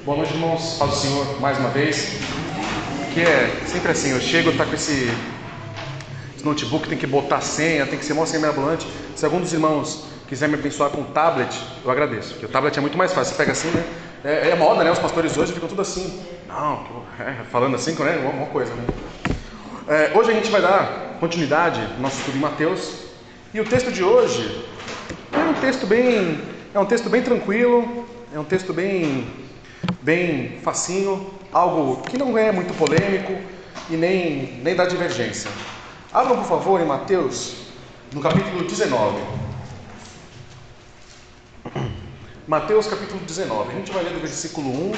Boa noite, irmãos. Paz do Senhor, mais uma vez. Que é sempre assim, eu chego, tá com esse notebook, tem que botar senha, tem que ser mó senha mirabolante. Se algum dos irmãos quiser me abençoar com o tablet, eu agradeço, porque o tablet é muito mais fácil. Você pega assim, né? É moda, né? Os pastores hoje ficam tudo assim. Não, falando assim, né? Uma coisa, né? Hoje a gente vai dar continuidade ao nosso estudo em Mateus. E o texto de hoje é um texto bem tranquilo, é um texto bem facinho, algo que não é muito polêmico e nem dá divergência. Abram, por favor, em Mateus, no capítulo 19. Mateus, capítulo 19. A gente vai ler do versículo 1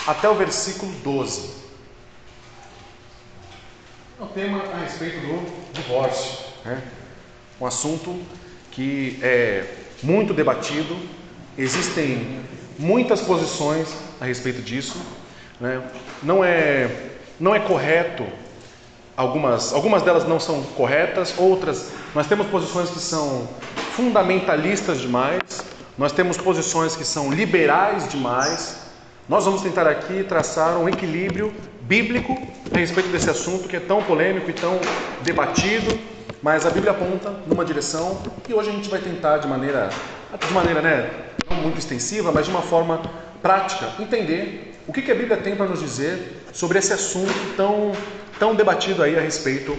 até o versículo 12. É um tema a respeito do divórcio, né? Um assunto que é muito debatido, existem muitas posições a respeito disso, né? Não é correto, algumas delas não são corretas, outras, nós temos posições que são fundamentalistas demais, nós temos posições que são liberais demais. Nós vamos tentar aqui traçar um equilíbrio bíblico a respeito desse assunto que é tão polêmico e tão debatido, mas a Bíblia aponta numa direção e hoje a gente vai tentar de maneira não muito extensiva, mas de uma forma prática, entender o que a Bíblia tem para nos dizer sobre esse assunto tão debatido aí a respeito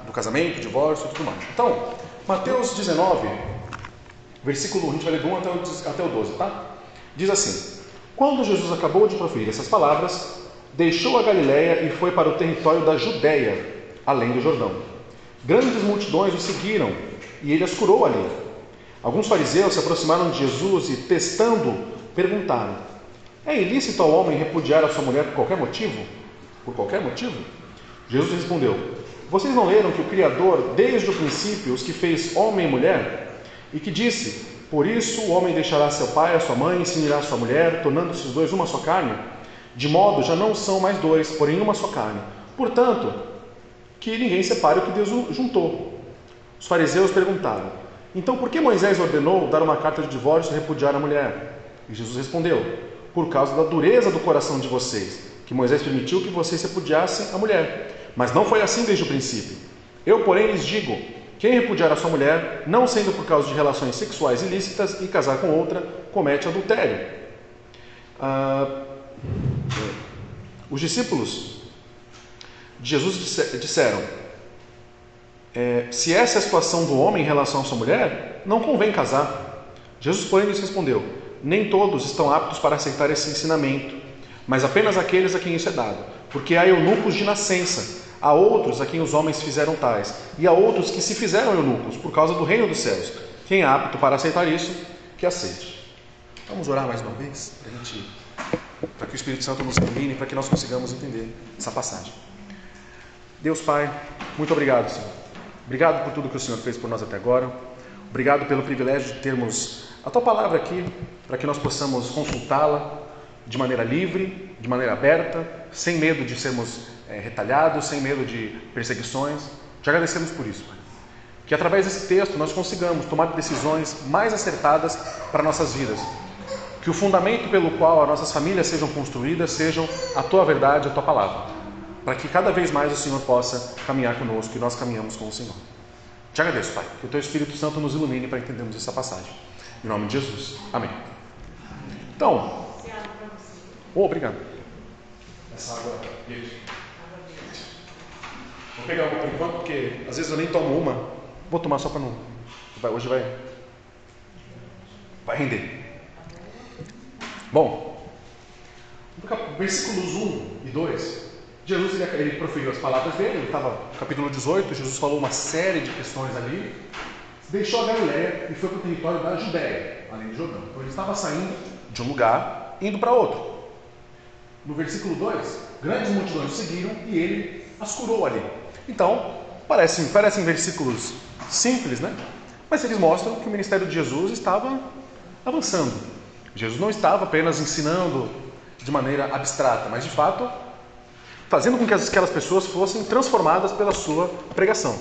do casamento, divórcio e tudo mais. Então, Mateus 19, versículo 1, a gente vai ler do 1 até o 12, tá? Diz assim: Quando Jesus acabou de proferir essas palavras, deixou a Galiléia e foi para o território da Judéia, além do Jordão. Grandes multidões o seguiram e ele as curou ali. Alguns fariseus se aproximaram de Jesus e, testando, perguntaram: É ilícito ao homem repudiar a sua mulher por qualquer motivo? Por qualquer motivo? Jesus respondeu: Vocês não leram que o Criador, desde o princípio, os que fez homem e mulher, e que disse: Por isso o homem deixará seu pai e a sua mãe e se unirá à sua mulher, tornando-se os dois uma só carne? De modo já não são mais dois, porém uma só carne. Portanto, que ninguém separe o que Deus juntou. Os fariseus perguntaram: Então por que Moisés ordenou dar uma carta de divórcio e repudiar a mulher? E Jesus respondeu: Por causa da dureza do coração de vocês, que Moisés permitiu que vocês repudiassem a mulher. Mas não foi assim desde o princípio. Eu, porém, lhes digo: quem repudiar a sua mulher, não sendo por causa de relações sexuais ilícitas, e casar com outra, comete adultério. Os discípulos de Jesus disseram: se essa é a situação do homem em relação à sua mulher, não convém casar. Jesus, porém, lhes respondeu: Nem todos estão aptos para aceitar esse ensinamento, mas apenas aqueles a quem isso é dado. Porque há eunucos de nascença, há outros a quem os homens fizeram tais, e há outros que se fizeram eunucos por causa do reino dos céus. Quem é apto para aceitar isso, que aceite. Vamos orar mais uma vez, para que o Espírito Santo nos ilumine, para que nós consigamos entender essa passagem. Deus Pai, muito obrigado, Senhor. Obrigado por tudo que o Senhor fez por nós até agora. Obrigado pelo privilégio de termos a Tua palavra aqui, para que nós possamos consultá-la de maneira livre, de maneira aberta, sem medo de sermos retalhados, sem medo de perseguições. Te agradecemos por isso, Pai. Que através desse texto nós consigamos tomar decisões mais acertadas para nossas vidas. Que o fundamento pelo qual as nossas famílias sejam construídas sejam a Tua verdade, a Tua palavra. Para que cada vez mais o Senhor possa caminhar conosco e nós caminhamos com o Senhor. Te agradeço, Pai, que o Teu Espírito Santo nos ilumine para entendermos essa passagem. Em nome de Jesus. Amém. Então, obrigado. Essa água verde. Vou pegar uma por enquanto, porque às vezes eu nem tomo uma. Vou tomar só para não... Hoje vai render. Bom, versículos 1 e 2... Jesus ele proferiu as palavras dele, ele estava no capítulo 18, Jesus falou uma série de questões ali, deixou a Galiléia e foi para o território da Judéia, além do Jordão. Então ele estava saindo de um lugar, indo para outro. No versículo 2, grandes multidões o seguiram e ele as curou ali. Então, parecem versículos simples, né? Mas eles mostram que o ministério de Jesus estava avançando. Jesus não estava apenas ensinando de maneira abstrata, mas de fato fazendo com que aquelas pessoas fossem transformadas pela sua pregação.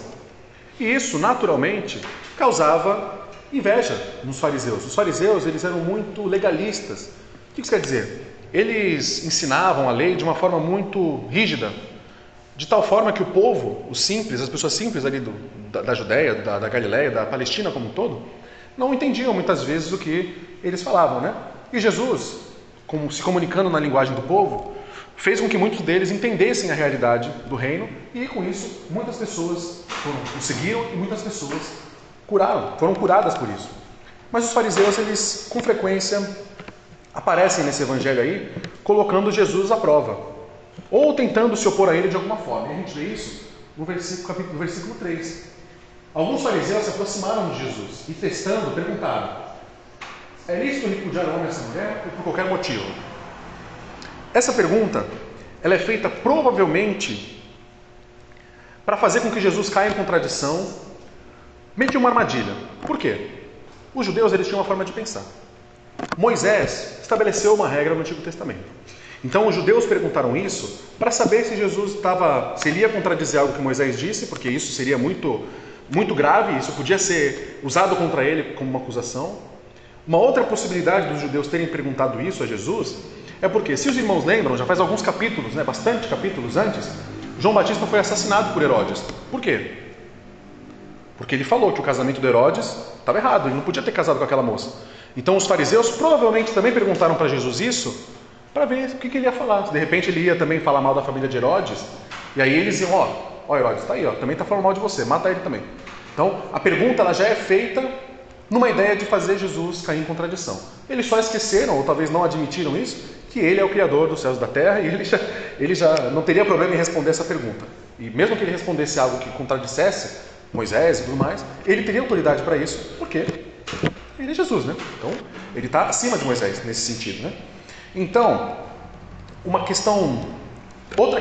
E isso, naturalmente, causava inveja nos fariseus. Os fariseus, eles eram muito legalistas. O que isso quer dizer? eles ensinavam a lei de uma forma muito rígida, de tal forma que o povo, os simples, as pessoas simples ali da Judéia, da Galileia, da Palestina como um todo, não entendiam muitas vezes o que eles falavam, né? E Jesus, se comunicando na linguagem do povo, fez com que muitos deles entendessem a realidade do reino, e com isso muitas pessoas o seguiram e muitas pessoas foram curadas por isso. Mas os fariseus, eles com frequência aparecem nesse evangelho aí, colocando Jesus à prova, ou tentando se opor a ele de alguma forma. E a gente vê isso no versículo 3. Alguns fariseus se aproximaram de Jesus e, testando, perguntaram: é lícito repudiar o homem a essa mulher ou por qualquer motivo? Essa pergunta, ela é feita provavelmente para fazer com que Jesus caia em contradição, meio que uma armadilha. Por quê? Os judeus, eles tinham uma forma de pensar. Moisés estabeleceu uma regra no Antigo Testamento. Então os judeus perguntaram isso para saber se Jesus se ele ia contradizer algo que Moisés disse, porque isso seria muito, muito grave, isso podia ser usado contra ele como uma acusação. Uma outra possibilidade dos judeus terem perguntado isso a Jesus é porque, se os irmãos lembram, já faz alguns capítulos, bastante capítulos antes, João Batista foi assassinado por Herodes. Por quê? Porque ele falou que o casamento de Herodes estava errado, ele não podia ter casado com aquela moça. Então os fariseus provavelmente também perguntaram para Jesus isso, para ver o que ele ia falar. Se de repente ele ia também falar mal da família de Herodes, e aí eles iam, ó Herodes, está aí, também está falando mal de você, mata ele também. Então a pergunta, ela já é feita numa ideia de fazer Jesus cair em contradição. Eles só esqueceram, ou talvez não admitiram isso, que ele é o Criador dos céus e da terra, e ele já não teria problema em responder essa pergunta. E mesmo que ele respondesse algo que contradissesse Moisés e tudo mais, ele teria autoridade para isso, porque ele é Jesus, né? Então, ele está acima de Moisés nesse sentido, né? Então, outra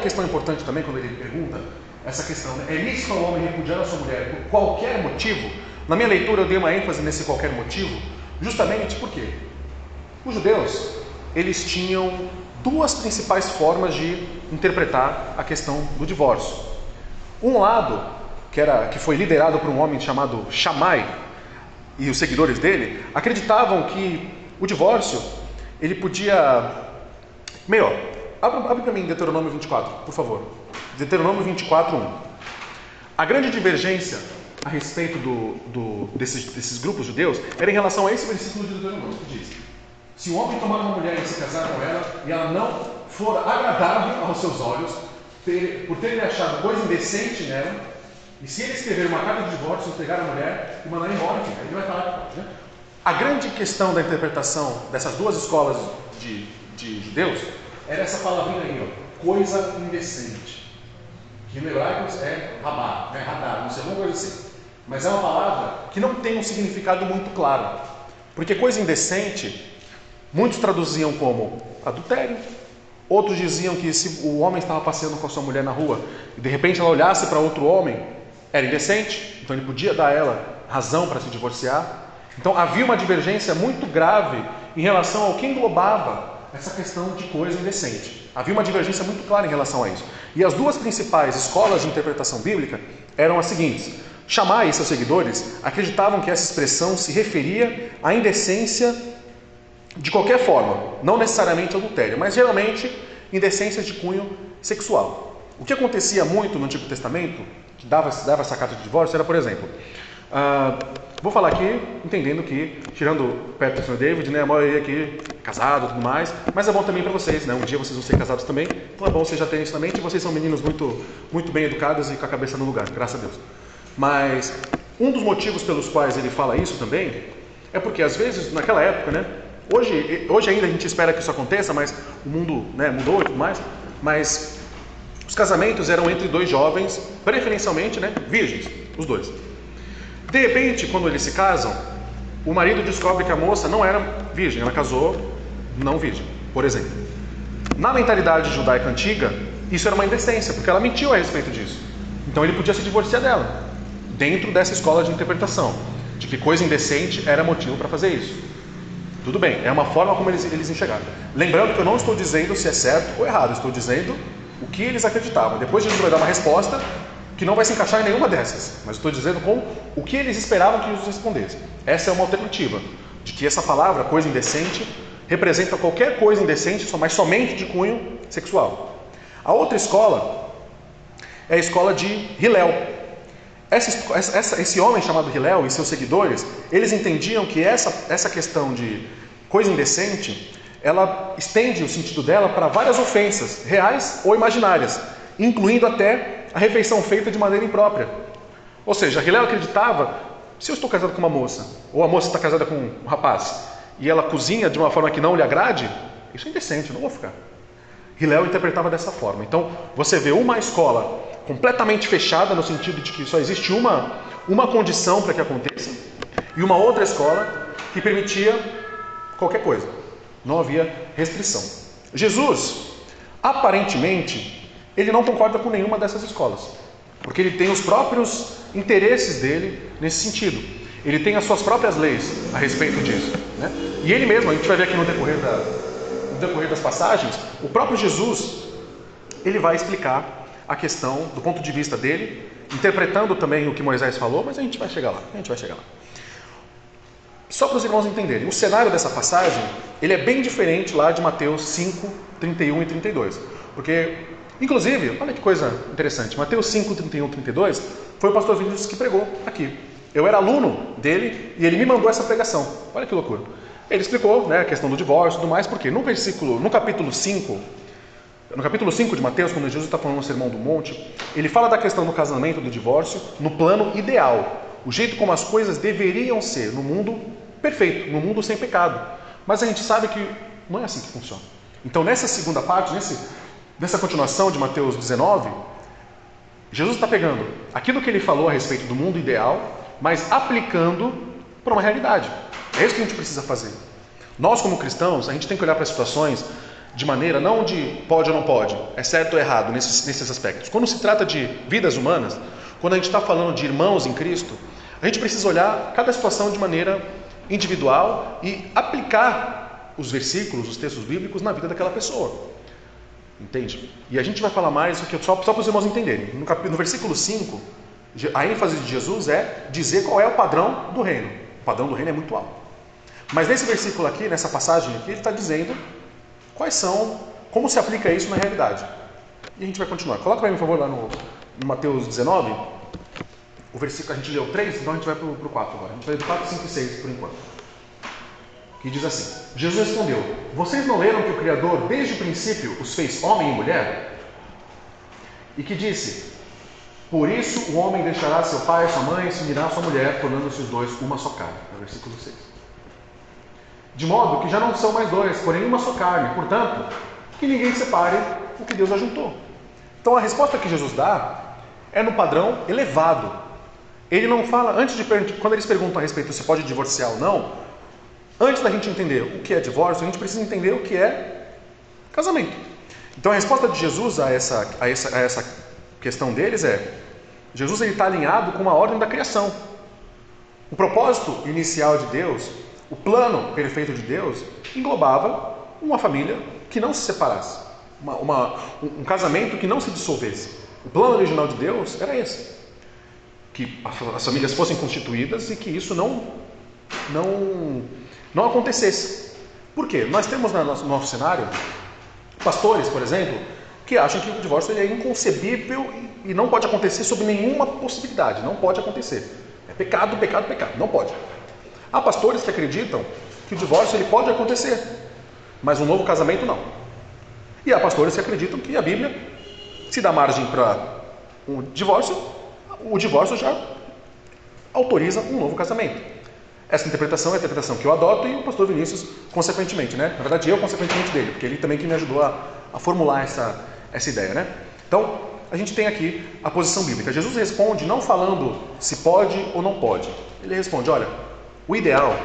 questão importante também, quando ele pergunta essa questão, né? É lícito ao homem repudiar a sua mulher por qualquer motivo? Na minha leitura eu dei uma ênfase nesse qualquer motivo, justamente porque os judeus, eles tinham duas principais formas de interpretar a questão do divórcio. Um lado, que foi liderado por um homem chamado Shammai, e os seguidores dele acreditavam que o divórcio, ele podia... Melhor, abre para mim Deuteronômio 24, por favor. Deuteronômio 24, 1. A grande divergência a respeito desses grupos judeus era em relação a esse versículo de Deuteronômio, que diz: se um homem tomar uma mulher e se casar com ela, e ela não for agradável aos seus olhos, por ter lhe achado coisa indecente nela, e se ele escrever uma carta de divórcio, entregar a mulher e mandar embora, ele vai falar, né? A grande questão da interpretação dessas duas escolas de judeus era essa palavrinha aí, coisa indecente, que no hebraico é rabá, radar, não sei, alguma coisa assim. Mas é uma palavra que não tem um significado muito claro, porque coisa indecente, muitos traduziam como adultério, outros diziam que se o homem estava passeando com a sua mulher na rua e de repente ela olhasse para outro homem, era indecente, então ele podia dar a ela razão para se divorciar. Então havia uma divergência muito grave em relação ao que englobava essa questão de coisa indecente. Havia uma divergência muito clara em relação a isso. E as duas principais escolas de interpretação bíblica eram as seguintes. Shammai e seus seguidores acreditavam que essa expressão se referia à indecência de qualquer forma, não necessariamente adultério, mas geralmente indecências de cunho sexual. O que acontecia muito no Antigo Testamento, que dava essa carta de divórcio, era, por exemplo, vou falar aqui entendendo que, tirando perto do Sr. David, né, a maioria aqui é casado e tudo mais, mas é bom também para vocês, né? Um dia vocês vão ser casados também, então é bom vocês já terem isso na mente, vocês são meninos muito, muito bem educados e com a cabeça no lugar, graças a Deus. Mas um dos motivos pelos quais ele fala isso também é porque às vezes, naquela época, né, hoje ainda a gente espera que isso aconteça, mas o mundo, né, mudou e tudo mais, mas os casamentos eram entre dois jovens, preferencialmente, né, virgens, os dois. De repente, quando eles se casam, o marido descobre que a moça não era virgem, ela casou não virgem, por exemplo. Na mentalidade judaica antiga, isso era uma indecência, porque ela mentiu a respeito disso. Então ele podia se divorciar dela, dentro dessa escola de interpretação, de que coisa indecente era motivo para fazer isso. Tudo bem, é uma forma como eles enxergaram. Lembrando que eu não estou dizendo se é certo ou errado, estou dizendo o que eles acreditavam. Depois Jesus vai dar uma resposta que não vai se encaixar em nenhuma dessas, mas estou dizendo com o que eles esperavam que Jesus respondesse. Essa é uma alternativa, de que essa palavra, coisa indecente, representa qualquer coisa indecente, mas somente de cunho sexual. A outra escola é a escola de Hillel. Esse homem chamado Hillel e seus seguidores, eles entendiam que essa questão de coisa indecente, ela estende o sentido dela para várias ofensas, reais ou imaginárias, incluindo até a refeição feita de maneira imprópria. Ou seja, Hillel acreditava, se eu estou casado com uma moça, ou a moça está casada com um rapaz, e ela cozinha de uma forma que não lhe agrade, isso é indecente, eu não vou ficar. Hillel interpretava dessa forma. Então, você vê uma escola completamente fechada, no sentido de que só existe uma condição para que aconteça, e uma outra escola que permitia qualquer coisa. Não havia restrição. Jesus, aparentemente, ele não concorda com nenhuma dessas escolas, porque ele tem os próprios interesses dele nesse sentido. Ele tem as suas próprias leis a respeito disso, né? E ele mesmo, a gente vai ver aqui no decorrer das passagens, o próprio Jesus, ele vai explicar a questão do ponto de vista dele, interpretando também o que Moisés falou, mas a gente vai chegar lá. Só para os irmãos entenderem, o cenário dessa passagem, ele é bem diferente lá de Mateus 5, 31 e 32. Porque, inclusive, olha que coisa interessante, Mateus 5, 31 e 32 foi o pastor Vinícius que pregou aqui. Eu era aluno dele e ele me mandou essa pregação. Olha que loucura. Ele explicou, né, a questão do divórcio e tudo mais, porque no capítulo 5 de Mateus, quando Jesus está falando no Sermão do Monte, ele fala da questão do casamento, do divórcio, no plano ideal. O jeito como as coisas deveriam ser no mundo perfeito, no mundo sem pecado. Mas a gente sabe que não é assim que funciona. Então, nessa segunda parte, nessa continuação de Mateus 19, Jesus está pegando aquilo que ele falou a respeito do mundo ideal, mas aplicando para uma realidade. É isso que a gente precisa fazer. Nós, como cristãos, a gente tem que olhar para as situações de maneira não de pode ou não pode, é certo ou errado nesses aspectos. Quando se trata de vidas humanas, quando a gente está falando de irmãos em Cristo, a gente precisa olhar cada situação de maneira individual e aplicar os versículos, os textos bíblicos na vida daquela pessoa. Entende? E a gente vai falar mais, só para os irmãos entenderem. No versículo 5, a ênfase de Jesus é dizer qual é o padrão do reino. O padrão do reino é muito alto. Mas nesse versículo aqui, nessa passagem aqui, ele está dizendo como se aplica isso na realidade. E a gente vai continuar. Coloca para mim, por favor, lá no Mateus 19, o versículo, a gente leu 3, então a gente vai para o 4 agora. A gente vai do 4, 5 e 6 por enquanto. Que diz assim: Jesus respondeu: vocês não leram que o Criador desde o princípio os fez homem e mulher? E que disse: por isso o homem deixará seu pai e sua mãe e se unirá à sua mulher, tornando-se os dois uma só carne. No versículo 6. De modo que já não são mais dois, porém uma só carne. Portanto, que ninguém separe o que Deus ajuntou. Então a resposta que Jesus dá é no padrão elevado. Ele não fala, quando eles perguntam a respeito se pode divorciar ou não, antes da gente entender o que é divórcio, a gente precisa entender o que é casamento. Então a resposta de Jesus a essa questão deles é: Jesus está alinhado com a ordem da criação. O propósito inicial de Deus, o plano perfeito de Deus, englobava uma família que não se separasse, um casamento que não se dissolvesse. O plano original de Deus era esse: que as famílias fossem constituídas e que isso não acontecesse. Por quê? Nós temos no nosso cenário pastores, por exemplo, que acham que o divórcio ele é inconcebível e não pode acontecer sob nenhuma possibilidade. Não pode acontecer. É pecado, pecado, pecado. Não pode. Há pastores que acreditam que o divórcio ele pode acontecer, mas um novo casamento não. E há pastores que acreditam que a Bíblia, se dá margem para um divórcio, o divórcio já autoriza um novo casamento. Essa interpretação é a interpretação que eu adoto e o pastor Vinícius, consequentemente, né? Na verdade, eu consequentemente dele, porque ele também que me ajudou a formular essa ideia, né? Então, a gente tem aqui a posição bíblica. Jesus responde não falando se pode ou não pode. Ele responde: olha, o ideal,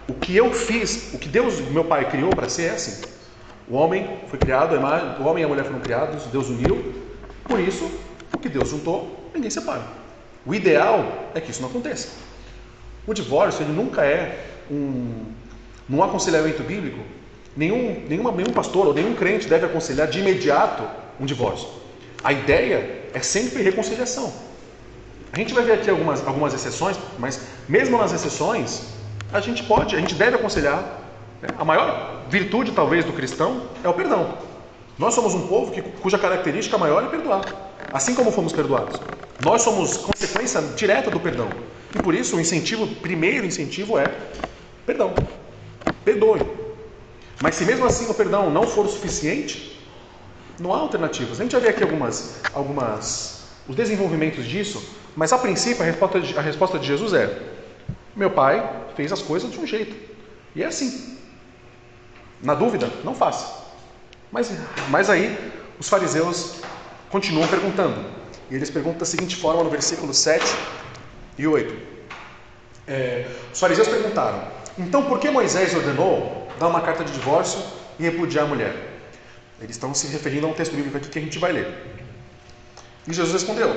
o que eu fiz, o que Deus, meu Pai, criou para ser é assim. O homem foi criado, o homem e a mulher foram criados, Deus uniu. Por isso, o que Deus juntou, ninguém separa. O ideal é que isso não aconteça. O divórcio, ele nunca é num aconselhamento bíblico, nenhum pastor ou nenhum crente deve aconselhar de imediato um divórcio. A ideia é sempre reconciliação. A gente vai ver aqui algumas exceções, mas mesmo nas exceções, a gente deve aconselhar A maior virtude, talvez, do cristão é o perdão. Nós somos um povo cuja característica maior é perdoar, assim como fomos perdoados. Nós somos consequência direta do perdão. E por isso o primeiro incentivo é perdão. Perdoe. Mas se mesmo assim o perdão não for o suficiente, não há alternativas. A gente já vê aqui os desenvolvimentos disso, mas a princípio a resposta de Jesus é: meu pai fez as coisas de um jeito. E é assim. Na dúvida, não faça. Mas aí os fariseus continuam perguntando. E eles perguntam da seguinte forma no versículo 7 e 8. Os fariseus perguntaram: então por que Moisés ordenou dar uma carta de divórcio e repudiar a mulher? Eles estão se referindo a um texto bíblico aqui que a gente vai ler. E Jesus respondeu: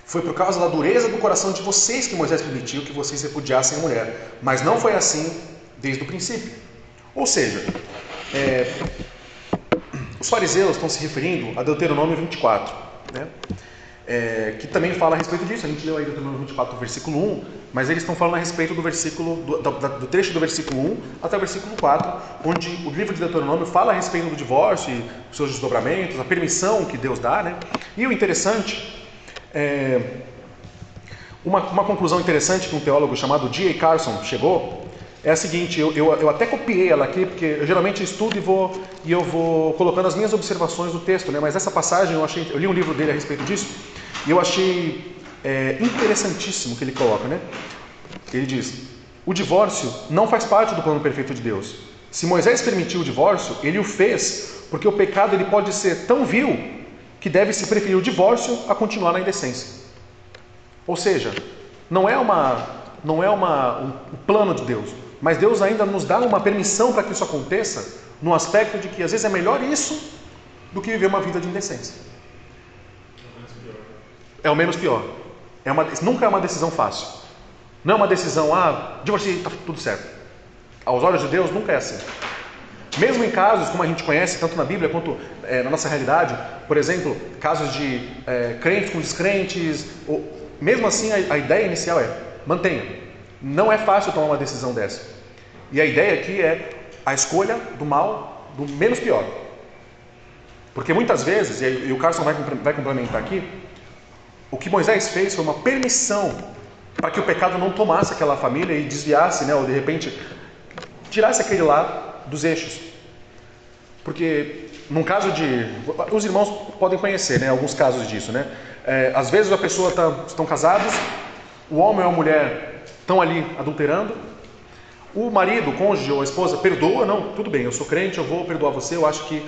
foi por causa da dureza do coração de vocês que Moisés permitiu que vocês repudiassem a mulher, mas não foi assim desde o princípio. Ou seja, os fariseus estão se referindo a Deuteronômio 24, né? Que também fala a respeito disso. A gente leu aí Deuteronômio 24, versículo 1, mas eles estão falando a respeito do versículo do trecho do versículo 1 até o versículo 4, onde o livro de Deuteronômio fala a respeito do divórcio e os seus desdobramentos, a permissão que Deus dá, né? E o interessante, uma conclusão interessante que um teólogo chamado D.A. Carson chegou é a seguinte: eu até copiei ela aqui, porque eu geralmente estudo e eu vou colocando as minhas observações do texto, né? Mas essa passagem eu li um livro dele a respeito disso, e eu achei interessantíssimo o que ele coloca, né? Ele diz: o divórcio não faz parte do plano perfeito de Deus. Se Moisés permitiu o divórcio, ele o fez porque o pecado ele pode ser tão vil que deve-se preferir o divórcio a continuar na indecência. Ou seja, não é um plano de Deus, mas Deus ainda nos dá uma permissão para que isso aconteça, no aspecto de que às vezes é melhor isso do que viver uma vida de indecência. É o menos pior. Nunca é uma decisão fácil. Não é uma decisão, divorciei, está tudo certo. Aos olhos de Deus nunca é assim. Mesmo em casos, como a gente conhece, tanto na Bíblia quanto na nossa realidade, por exemplo, casos de crentes com descrentes, mesmo assim a ideia inicial é: mantenha. Não é fácil tomar uma decisão dessa. E a ideia aqui é a escolha do mal, do menos pior. Porque muitas vezes, e o Carson vai complementar aqui, o que Moisés fez foi uma permissão para que o pecado não tomasse aquela família e desviasse, né, ou de repente tirasse aquele lá dos eixos. Porque num caso os irmãos podem conhecer, né, alguns casos disso, né? Às vezes a pessoa estão casados, o homem ou a mulher estão ali adulterando, o marido, o cônjuge ou a esposa perdoa: não, tudo bem, eu sou crente, eu vou perdoar você, eu acho que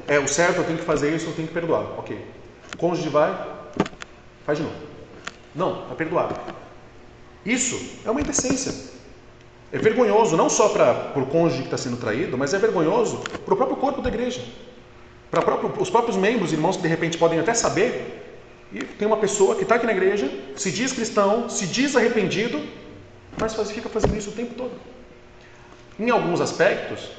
é o certo, eu tenho que fazer isso, eu tenho que perdoar. Ok. O cônjuge faz de novo. Não, está perdoado. Isso é uma indecência. É vergonhoso, não só para o cônjuge que está sendo traído, mas é vergonhoso para o próprio corpo da igreja. Para os próprios membros, irmãos que de repente podem até saber. E tem uma pessoa que está aqui na igreja, se diz cristão, se diz arrependido, mas fica fazendo isso o tempo todo. Em alguns aspectos,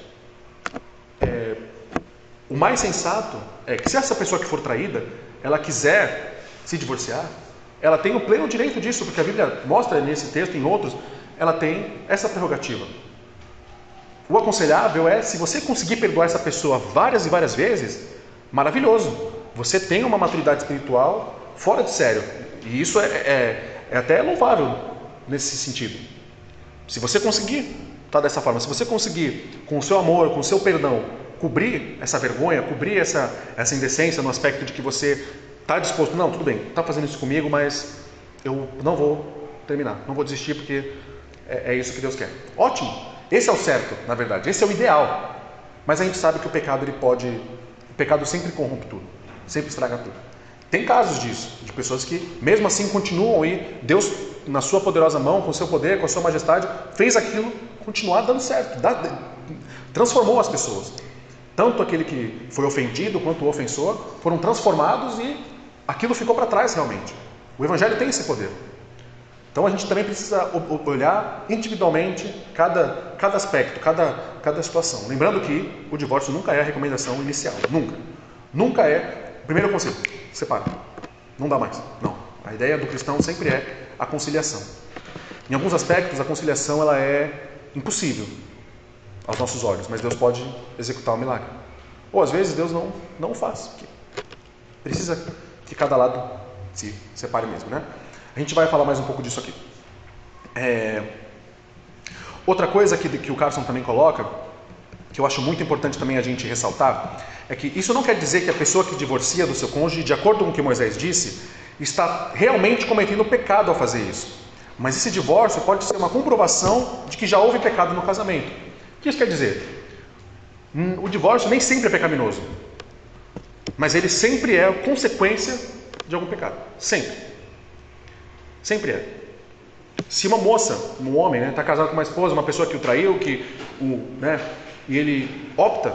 o mais sensato é que se essa pessoa que for traída, ela quiser se divorciar, ela tem o pleno direito disso, porque a Bíblia mostra nesse texto e em outros, ela tem essa prerrogativa. O aconselhável é, se você conseguir perdoar essa pessoa várias e várias vezes, maravilhoso. Você tem uma maturidade espiritual fora de sério. E isso é até louvável nesse sentido. Se você conseguir estar dessa forma, se você conseguir, com o seu amor, com o seu perdão, cobrir essa vergonha, cobrir essa indecência no aspecto de que você está disposto: não, tudo bem, está fazendo isso comigo, mas eu não vou terminar, não vou desistir porque é isso que Deus quer. Ótimo, esse é o certo, na verdade, esse é o ideal. Mas a gente sabe que o pecado sempre corrompe tudo, sempre estraga tudo. Tem casos disso, de pessoas que mesmo assim continuam e Deus, na sua poderosa mão, com o seu poder, com a sua majestade, fez aquilo continuar dando certo, transformou as pessoas. Tanto aquele que foi ofendido quanto o ofensor foram transformados e aquilo ficou para trás realmente. O Evangelho tem esse poder. Então a gente também precisa olhar individualmente cada aspecto, cada situação. Lembrando que o divórcio nunca é a recomendação inicial. Nunca. Nunca é o primeiro conselho. Separa. Não dá mais. Não. A ideia do cristão sempre é a conciliação. Em alguns aspectos, a conciliação ela é impossível aos nossos olhos, mas Deus pode executar um milagre. Ou às vezes Deus não o faz, porque precisa que cada lado se separe mesmo, né? A gente vai falar mais um pouco disso aqui. Outra coisa que o Carson também coloca, que eu acho muito importante também a gente ressaltar, é que isso não quer dizer que a pessoa que divorcia do seu cônjuge, de acordo com o que Moisés disse, está realmente cometendo pecado ao fazer isso. Mas esse divórcio pode ser uma comprovação de que já houve pecado no casamento. O que isso quer dizer? O divórcio nem sempre é pecaminoso, mas ele sempre é consequência de algum pecado. Sempre. Sempre é. Se uma moça, um homem, está casado com uma esposa, uma pessoa que o traiu, e ele opta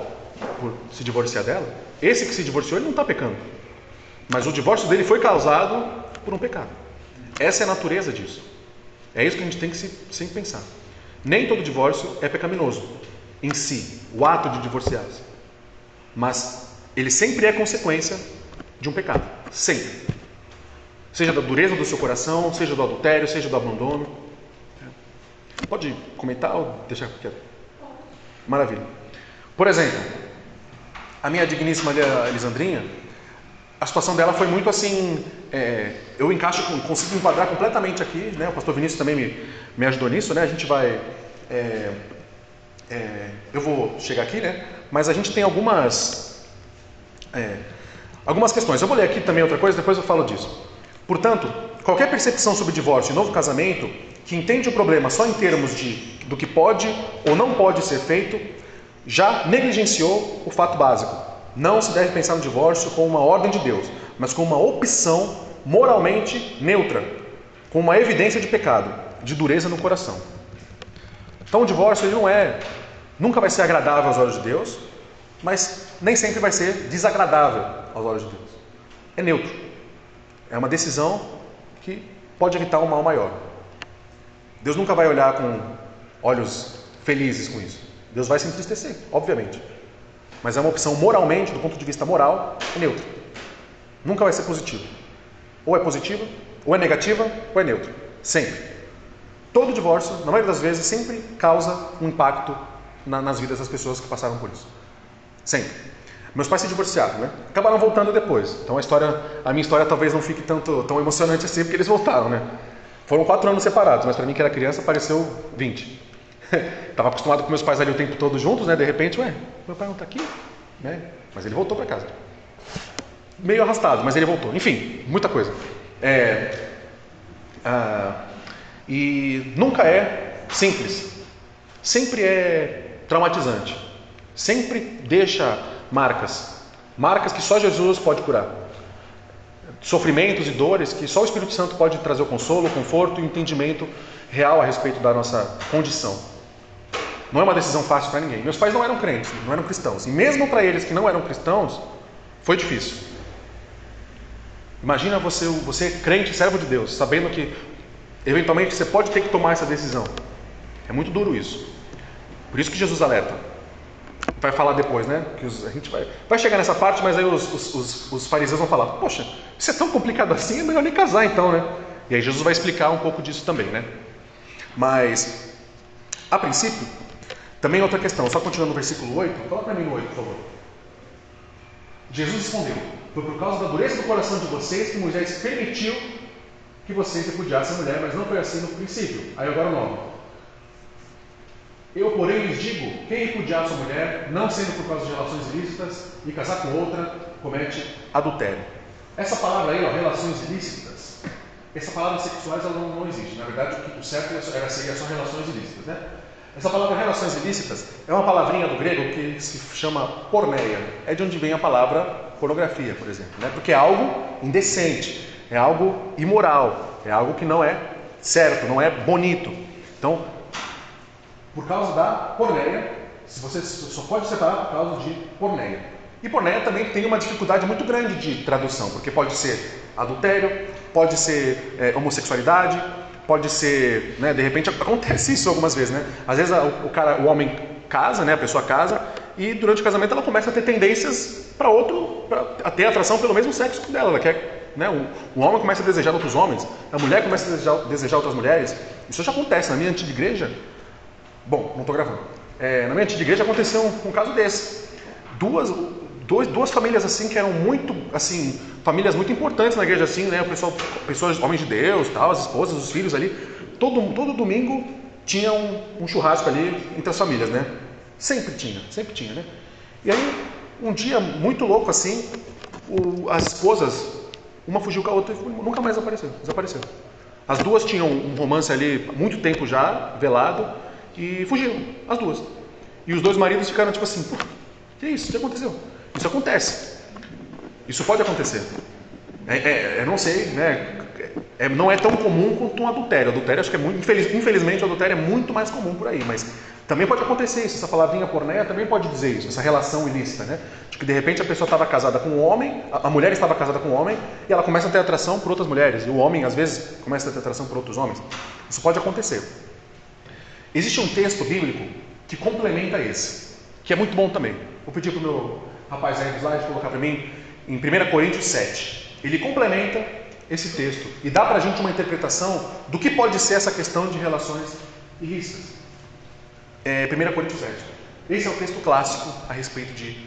por se divorciar dela, esse que se divorciou, ele não está pecando. Mas o divórcio dele foi causado por um pecado. Essa é a natureza disso. É isso que a gente tem que sempre pensar. Nem todo divórcio é pecaminoso em si, o ato de divorciar-se. Mas ele sempre é consequência de um pecado. Sempre. Seja da dureza do seu coração, seja do adultério, seja do abandono. Pode comentar ou deixar quieto? Maravilha. Por exemplo, a minha digníssima Elisandrinha, a situação dela foi muito assim, eu consigo enquadrar completamente aqui, né? O pastor Vinícius também me ajudou nisso, né? A gente vai, eu vou chegar aqui, né? Mas a gente tem algumas questões. Eu vou ler aqui também outra coisa, depois eu falo disso. Portanto, qualquer percepção sobre divórcio e novo casamento que entende o problema só em termos do que pode ou não pode ser feito, já negligenciou o fato básico. Não se deve pensar no divórcio como uma ordem de Deus, mas como uma opção moralmente neutra, com uma evidência de pecado, de dureza no coração. Então o divórcio ele nunca vai ser agradável aos olhos de Deus, mas nem sempre vai ser desagradável aos olhos de Deus. É neutro. É uma decisão que pode evitar um mal maior. Deus nunca vai olhar com olhos felizes com isso. Deus vai se entristecer, obviamente. Mas é uma opção moralmente, do ponto de vista moral, é neutra. Nunca vai ser positivo. Ou é positiva, ou é negativa, ou é neutro. Sempre. Todo divórcio, na maioria das vezes, sempre causa um impacto nas vidas das pessoas que passaram por isso. Sempre. Meus pais se divorciaram, né? Acabaram voltando depois. Então a minha história talvez não fique tão emocionante assim, porque eles voltaram, né? Foram 4 anos separados, mas para mim que era criança pareceu 20. Estava acostumado com meus pais ali o tempo todo juntos, né? De repente, meu pai não está aqui, né? Mas ele voltou para casa. Meio arrastado, mas ele voltou. Enfim, muita coisa. E nunca é simples. Sempre é traumatizante. Sempre deixa marcas que só Jesus pode curar, sofrimentos e dores que só o Espírito Santo pode trazer o consolo, o conforto e o entendimento real a respeito da nossa condição. Não é uma decisão fácil para ninguém. Meus pais não eram crentes, não eram cristãos, e mesmo para eles que não eram cristãos, foi difícil. Imagina você crente, servo de Deus, sabendo que eventualmente você pode ter que tomar essa decisão. É muito duro isso. Por isso que Jesus alerta. Vai falar depois, né? Que a gente vai chegar nessa parte, mas aí os fariseus vão falar: poxa, isso é tão complicado assim, é melhor nem casar então, né? E aí Jesus vai explicar um pouco disso também, né? Mas, a princípio, também outra questão, só continuando no versículo 8, coloca para mim no 8, por favor. Jesus respondeu: foi por causa da dureza do coração de vocês que Moisés permitiu que vocês repudiassem a mulher, mas não foi assim no princípio. Aí agora o 9. Eu, porém, lhes digo, quem repudiar sua mulher, não sendo por causa de relações ilícitas, e casar com outra, comete adultério. Essa palavra aí, relações ilícitas, essa palavra sexuais ela não existe. Na verdade, o certo seria só relações ilícitas, né? Essa palavra relações ilícitas é uma palavrinha do grego que se chama porneia. É de onde vem a palavra pornografia, por exemplo, né? Porque é algo indecente, é algo imoral, é algo que não é certo, não é bonito. Então, por causa da porneia, você só pode separar por causa de porneia. E porneia também tem uma dificuldade muito grande de tradução, porque pode ser adultério, pode ser homossexualidade, pode ser, né, de repente acontece isso algumas vezes, né? Às vezes o homem casa, né, a pessoa casa, e durante o casamento ela começa a ter tendências para ter atração pelo mesmo sexo dela, ela quer né? O homem começa a desejar outros homens, a mulher começa a desejar outras mulheres. Isso já acontece na minha antiga igreja. Bom, não estou gravando. Na minha antiga igreja aconteceu um caso desse. Duas famílias assim que eram muito, assim, famílias muito importantes na igreja, assim, né? Pessoas, homens de Deus, tal, as esposas, os filhos ali. Todo domingo tinha um churrasco ali entre as famílias, né? Sempre tinha, né? E aí, um dia muito louco assim, as esposas, uma fugiu com a outra e nunca mais desapareceu. As duas tinham um romance ali, há muito tempo já, velado, e fugiram, as duas. E os dois maridos ficaram tipo assim, pô, que isso? O que aconteceu? Isso acontece. Isso pode acontecer. Eu não sei, né? Não é tão comum quanto um adultério. Adultério, acho que é muito. Infelizmente, o adultério é muito mais comum por aí. Mas também pode acontecer isso. Essa palavrinha porneia também pode dizer isso. Essa relação ilícita, né? De que de repente a pessoa estava casada com um homem, a mulher estava casada com um homem, e ela começa a ter atração por outras mulheres. E o homem, às vezes, começa a ter atração por outros homens. Isso pode acontecer. Existe um texto bíblico que complementa esse, que é muito bom também. Vou pedir para o meu rapaz aí do slide colocar para mim em 1 Coríntios 7. Ele complementa esse texto e dá para a gente uma interpretação do que pode ser essa questão de relações ilícitas. 1 Coríntios 7. Esse é o texto clássico a respeito de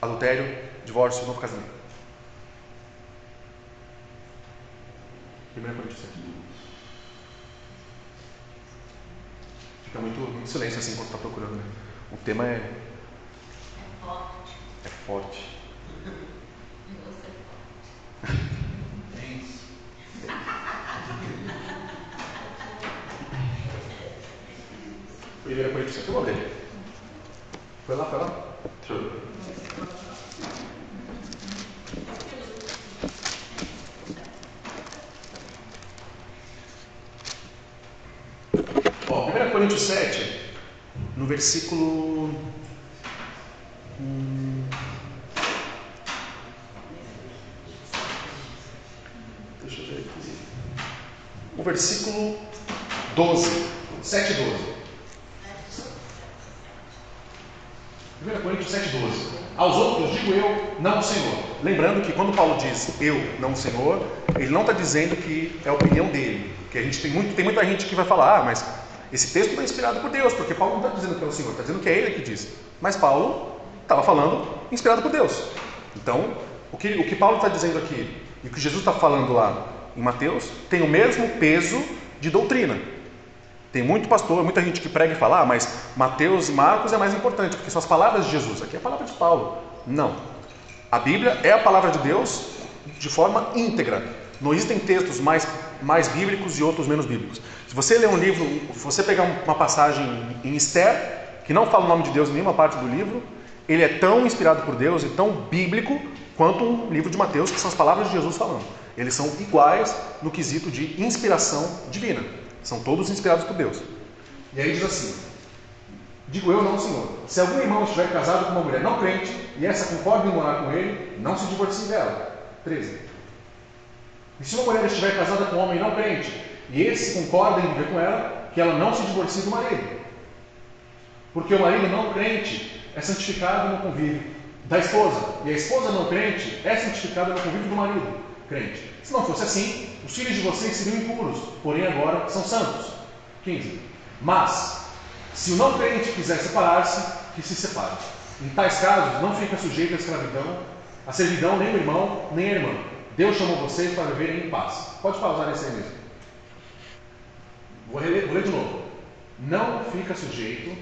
adultério, divórcio e novo casamento. 1 Coríntios 7. Fica muito silêncio assim quando está procurando, né? O tema é forte. É forte. E você é forte. Primeira Coríntios 7. Eu vou ler. Foi lá? Deixa eu ver. Ó, 1 Coríntios 7, no versículo. Deixa eu ver aqui. O versículo 12. 7 e 12. 1 Coríntios 7, 12. Aos outros digo eu, não o Senhor. Lembrando que quando Paulo diz eu, não o Senhor, ele não está dizendo que é a opinião dele. Porque tem muita gente que vai falar, mas esse texto não é inspirado por Deus, porque Paulo não está dizendo que é o Senhor, está dizendo que é ele que diz. Mas Paulo estava falando inspirado por Deus. Então, o que Paulo está dizendo aqui e o que Jesus está falando lá em Mateus tem o mesmo peso de doutrina. Tem muito pastor, muita gente que prega e fala, mas Mateus e Marcos é mais importante, porque são as palavras de Jesus. Aqui é a palavra de Paulo. Não. A Bíblia é a palavra de Deus de forma íntegra. Não existem textos mais bíblicos e outros menos bíblicos. Se você ler um livro, se você pegar uma passagem em Esther, que não fala o nome de Deus em nenhuma parte do livro, ele é tão inspirado por Deus e tão bíblico quanto um livro de Mateus, que são as palavras de Jesus falando. Eles são iguais no quesito de inspiração divina. São todos inspirados por Deus. E aí diz assim: digo eu, não o Senhor. Se algum irmão estiver casado com uma mulher não crente, e essa concorda em morar com ele, não se divorcie dela. 13. E se uma mulher estiver casada com um homem não crente, e esse concorda em viver com ela, que ela não se divorcie do marido. Porque o marido não crente é santificado no convívio da esposa, e a esposa não crente é santificada no convívio do marido crente. Se não fosse assim, os filhos de vocês seriam impuros, porém agora são santos. 15. Mas, se o não crente quiser separar-se, que se separe. Em tais casos, não fica sujeito à escravidão, à servidão nem o irmão, nem a irmã. Deus chamou vocês para viverem em paz. Pode pausar nesse aí mesmo. Vou ler de novo. Não fica sujeito,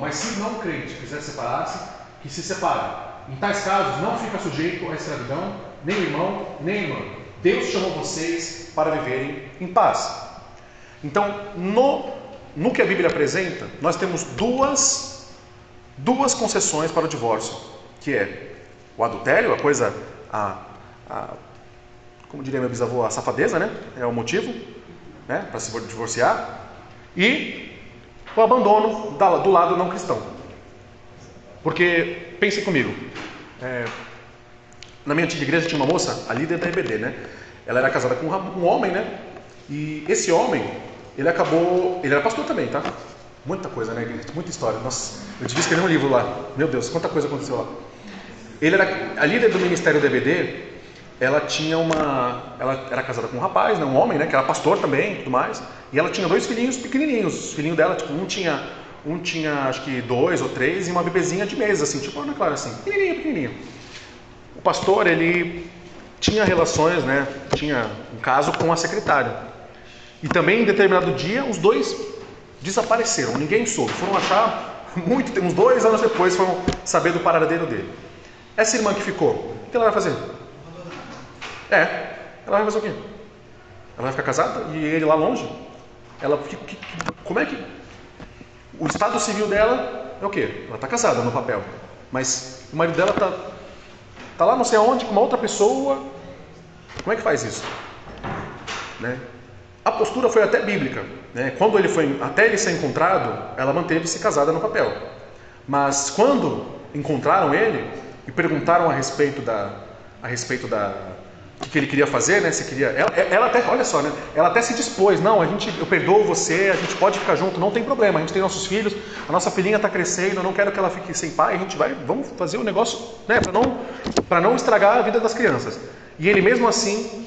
mas se o não crente quiser separar-se, que se separe. Em tais casos, não fica sujeito à escravidão, nem o irmão, nem a irmã. Deus chamou vocês para viverem em paz. Então, no que a Bíblia apresenta, nós temos duas concessões para o divórcio, que é o adultério, a coisa, como diria meu bisavô, a safadeza, né? É o motivo, né? Para se divorciar, e o abandono do lado não cristão. Porque, pensem comigo, na minha antiga igreja tinha uma moça, a líder da EBD, né? Ela era casada com um homem, né? E esse homem, ele era pastor também, tá? Muita coisa, né, igreja? Muita história. Nossa, eu devia escrever um livro lá. Meu Deus, quanta coisa aconteceu lá. Ele era a líder do ministério da EBD ela tinha ela era casada com um rapaz, né, um homem, né, que era pastor também, e tudo mais, e ela tinha 2 filhinhos pequenininhos. O filhinho dela, tipo, um tinha acho que 2 ou 3 e uma bebezinha de meses, assim, tipo Ana Clara, assim, pequenininho. O pastor, ele tinha relações, né, tinha um caso com a secretária. E também em determinado dia, os dois desapareceram, ninguém soube. Foram achar uns 2 anos depois, foram saber do paradeiro dele. Essa irmã que ficou, o que ela vai fazer? Ela vai fazer o quê? Ela vai ficar casada e ele lá longe? Como é que... O estado civil dela é o quê? Ela está casada no papel, mas o marido dela tá lá não sei aonde com uma outra pessoa. Como é que faz isso? Né? A postura foi até bíblica, né? Quando até ele ser encontrado, ela manteve-se casada no papel. Mas quando encontraram ele e perguntaram a respeito o que ele queria fazer, né? Se queria, ela até, olha só, né? Ela até se dispôs, não, eu perdoo você, a gente pode ficar junto, não tem problema, a gente tem nossos filhos, a nossa filhinha está crescendo, eu não quero que ela fique sem pai, vamos fazer o negócio, né? Para não estragar a vida das crianças. E ele mesmo assim,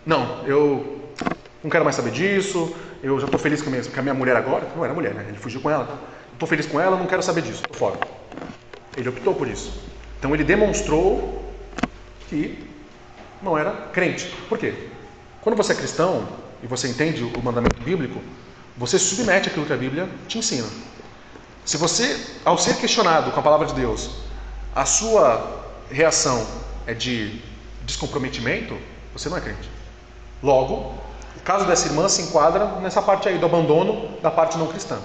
não, eu não quero mais saber disso, eu já estou feliz com a minha mulher agora, não era mulher, né? Ele fugiu com ela, estou feliz com ela, não quero saber disso, estou fora. Ele optou por isso. Então ele demonstrou que não era crente. Por quê? Quando você é cristão e você entende o mandamento bíblico, você se submete àquilo que a Bíblia te ensina. Se você, ao ser questionado com a palavra de Deus, a sua reação é de descomprometimento, você não é crente. Logo, o caso dessa irmã se enquadra nessa parte aí do abandono da parte não cristã.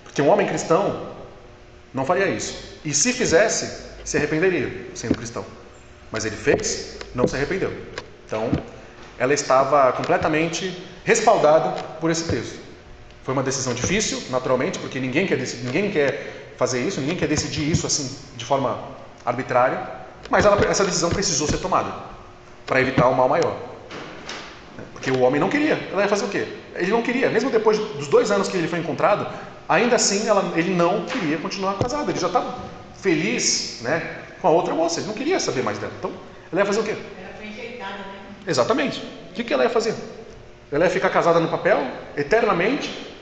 Porque um homem cristão não faria isso. E se fizesse, se arrependeria, sendo cristão. Mas ele fez, não se arrependeu. Então, ela estava completamente respaldada por esse texto. Foi uma decisão difícil, naturalmente, porque ninguém quer fazer isso, ninguém quer decidir isso assim, de forma arbitrária. Mas essa decisão precisou ser tomada, para evitar um mal maior. Porque o homem não queria. Ela ia fazer o quê? Ele não queria. Mesmo depois dos 2 anos que ele foi encontrado, ainda assim ele não queria continuar casado. Ele já estava feliz, né, com a outra moça. Ele não queria saber mais dela. Então, ela ia fazer o quê? Ela foi enjeitada, né? Exatamente. O que ela ia fazer? Ela ia ficar casada no papel, eternamente,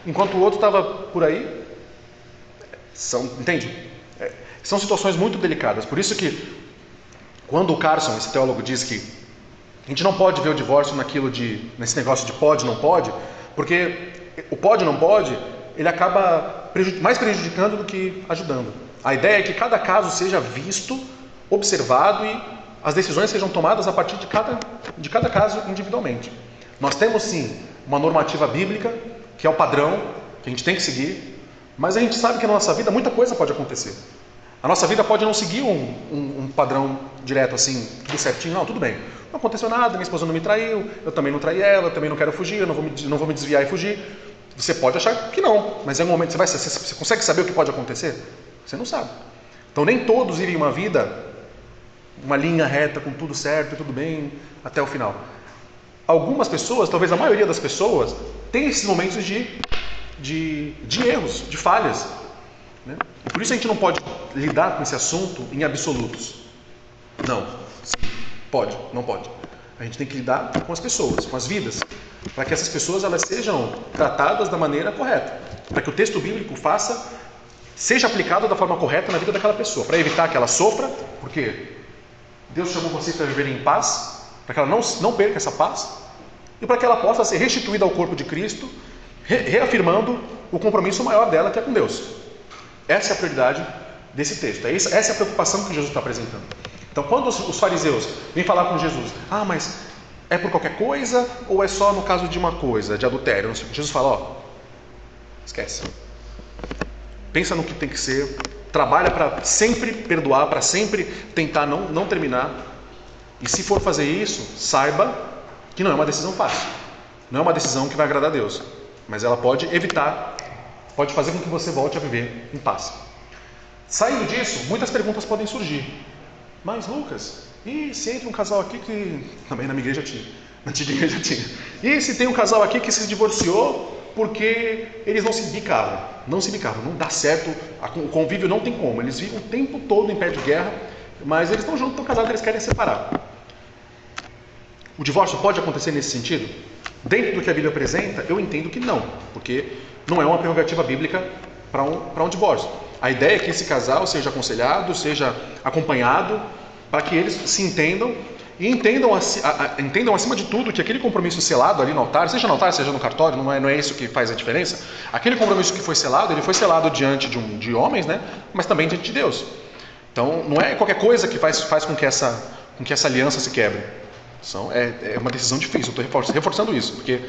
enquanto o outro estava por aí. Entende? São situações muito delicadas. Por isso que, quando o Carson, esse teólogo, diz que a gente não pode ver o divórcio nesse negócio de pode, não pode, porque o pode, não pode, ele acaba mais prejudicando do que ajudando. A ideia é que cada caso seja visto, observado e as decisões sejam tomadas a partir de cada caso individualmente. Nós temos sim uma normativa bíblica, que é o padrão, que a gente tem que seguir, mas a gente sabe que na nossa vida muita coisa pode acontecer. A nossa vida pode não seguir um padrão direto assim, tudo certinho, não, tudo bem. Não aconteceu nada, minha esposa não me traiu, eu também não traí ela, eu também não quero fugir, eu não vou me desviar e fugir. Você pode achar que não, mas em um momento você consegue saber o que pode acontecer? Você não sabe. Então nem todos vivem uma vida, uma linha reta com tudo certo e tudo bem até o final. Algumas pessoas, talvez a maioria das pessoas, tem esses momentos de erros, de falhas, né? E por isso a gente não pode lidar com esse assunto em absolutos. Não, sim, pode, não pode. A gente tem que lidar com as pessoas, com as vidas, para que essas pessoas elas sejam tratadas da maneira correta, para que o texto bíblico seja aplicado da forma correta na vida daquela pessoa, para evitar que ela sofra, porque Deus chamou você para viver em paz, para que ela não perca essa paz, e para que ela possa ser restituída ao corpo de Cristo, reafirmando o compromisso maior dela, que é com Deus. Essa é a prioridade desse texto, essa é a preocupação que Jesus está apresentando. Então, quando os fariseus vêm falar com Jesus, mas é por qualquer coisa ou é só no caso de uma coisa, de adultério? Não sei. Jesus fala, esquece. Pensa no que tem que ser, trabalha para sempre perdoar, para sempre tentar não terminar. E se for fazer isso, saiba que não é uma decisão fácil. Não é uma decisão que vai agradar a Deus. Mas ela pode evitar, pode fazer com que você volte a viver em paz. Saindo disso, muitas perguntas podem surgir. Mas Lucas, e se entra um casal aqui que... Também na minha igreja tinha. Na antiga igreja tinha. E se tem um casal aqui que se divorciou porque eles não se bicavam? Não se bicavam, não dá certo. O convívio não tem como. Eles vivem o tempo todo em pé de guerra, mas eles estão juntos, estão casados, eles querem separar. O divórcio pode acontecer nesse sentido? Dentro do que a Bíblia apresenta, eu entendo que não, porque não é uma prerrogativa bíblica para um divórcio. A ideia é que esse casal seja aconselhado, seja acompanhado, para que eles se entendam e entendam acima de tudo que aquele compromisso selado ali no altar, seja no altar, seja no cartório, não é isso que faz a diferença. Aquele compromisso que foi selado, ele foi selado diante de homens, né? Mas também diante de Deus. Então, não é qualquer coisa que faz com que essa aliança se quebre. É uma decisão difícil, eu estou reforçando isso, porque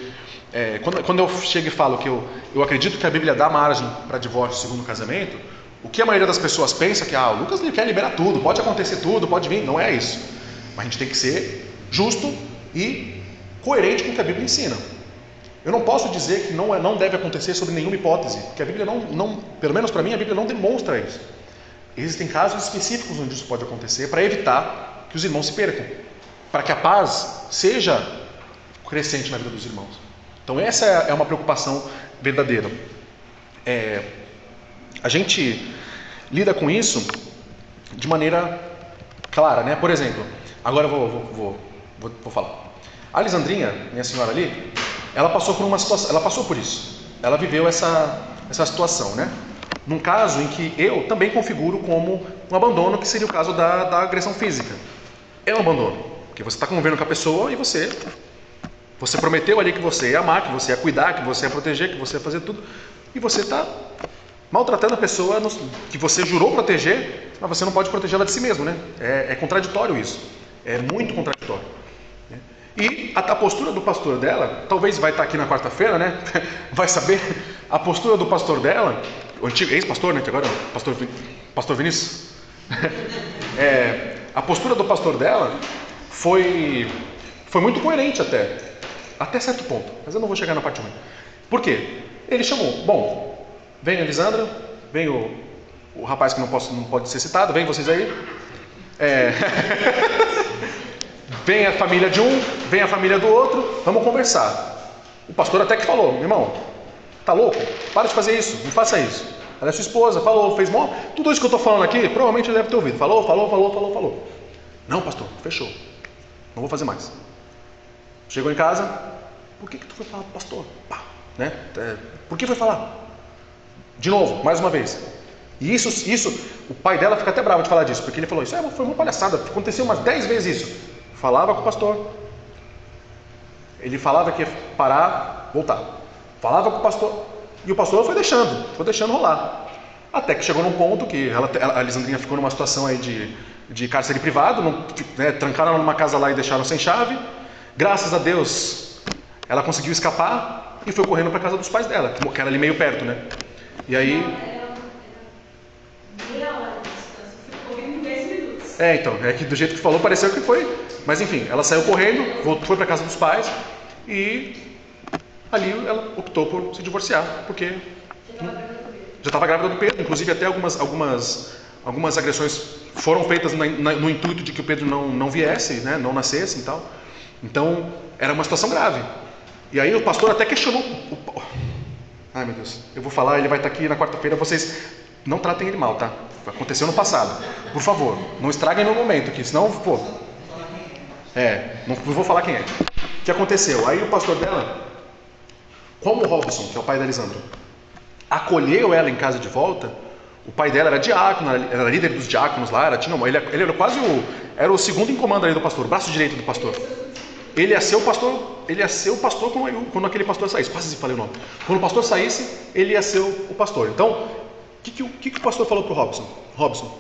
quando eu chego e falo que eu acredito que a Bíblia dá margem para divórcio segundo o casamento, o que a maioria das pessoas pensa é que o Lucas quer liberar tudo, pode acontecer tudo, pode vir, não é isso. Mas a gente tem que ser justo e coerente com o que a Bíblia ensina. Eu não posso dizer que não deve acontecer sob nenhuma hipótese, porque a Bíblia não, pelo menos para mim, a Bíblia não demonstra isso. Existem casos específicos onde isso pode acontecer para evitar que os irmãos se percam, para que a paz seja crescente na vida dos irmãos. Então essa é uma preocupação verdadeira. A gente lida com isso de maneira clara, né? Por exemplo, agora eu vou falar. A Lisandrinha, minha senhora ali, ela passou por uma situação, ela passou por isso. Ela viveu essa situação, né? Num caso em que eu também configuro como um abandono, que seria o caso da agressão física. É um abandono, porque você está convivendo com a pessoa e você prometeu ali que você ia amar, que você ia cuidar, que você ia proteger, que você ia fazer tudo, e você está maltratando a pessoa que você jurou proteger, mas você não pode protegê-la de si mesmo, né? É contraditório isso, é muito contraditório. E a postura do pastor dela, talvez vai estar aqui na quarta-feira, né? Vai saber, a postura do pastor dela, o antigo ex-pastor, né? Que agora é o pastor Vinícius. A postura do pastor dela foi muito coerente até certo ponto, mas eu não vou chegar na parte ruim. Por quê? Ele chamou, vem a Elisandra, vem o rapaz que não pode ser citado, vem vocês aí. Vem a família de um, vem a família do outro, vamos conversar. O pastor até que falou, irmão, tá louco? Para de fazer isso, não faça isso. Ela é sua esposa, falou, fez mal. Tudo isso que eu estou falando aqui, provavelmente ele deve ter ouvido. Falou. Não, pastor, fechou. Não vou fazer mais. Chegou em casa, por que tu foi falar pro pastor? Pá, né? Por que foi falar? De novo, mais uma vez. E isso, o pai dela fica até bravo de falar disso, porque ele falou, isso foi uma palhaçada, aconteceu umas 10 vezes isso. Falava com o pastor, ele falava que ia parar, voltar. Falava com o pastor, e o pastor foi deixando rolar. Até que chegou num ponto que a Lisandrinha ficou numa situação aí de cárcere privado, trancaram ela numa casa lá e deixaram sem chave. Graças a Deus, ela conseguiu escapar e foi correndo para a casa dos pais dela, que era ali meio perto, né? E aí... Meia hora de distância, eu fui correndo em 10 minutos. Então, é que do jeito que falou, pareceu que foi. Mas enfim, ela saiu correndo, foi para a casa dos pais e ali ela optou por se divorciar, porque já estava grávida do Pedro. Inclusive até algumas agressões foram feitas no intuito de que o Pedro não viesse, né, não nascesse e tal. Então, era uma situação grave. E aí o pastor até questionou... Ai meu Deus, eu vou falar, ele vai estar aqui na quarta-feira, vocês não tratem ele mal, tá? Aconteceu no passado. Por favor, não estraguem meu momento, que senão, não vou falar quem é. O que aconteceu? Aí o pastor dela, como o Robson, que é o pai da Elisandra, acolheu ela em casa de volta. O pai dela era diácono, era líder dos diáconos lá, ele era quase era o segundo em comando ali do pastor, o braço direito do pastor. Ele ia ser o pastor quando aquele pastor saísse. Quase falei o nome. Quando o pastor saísse, ele ia ser o pastor. Então, o que o pastor falou para o Robson? Robson,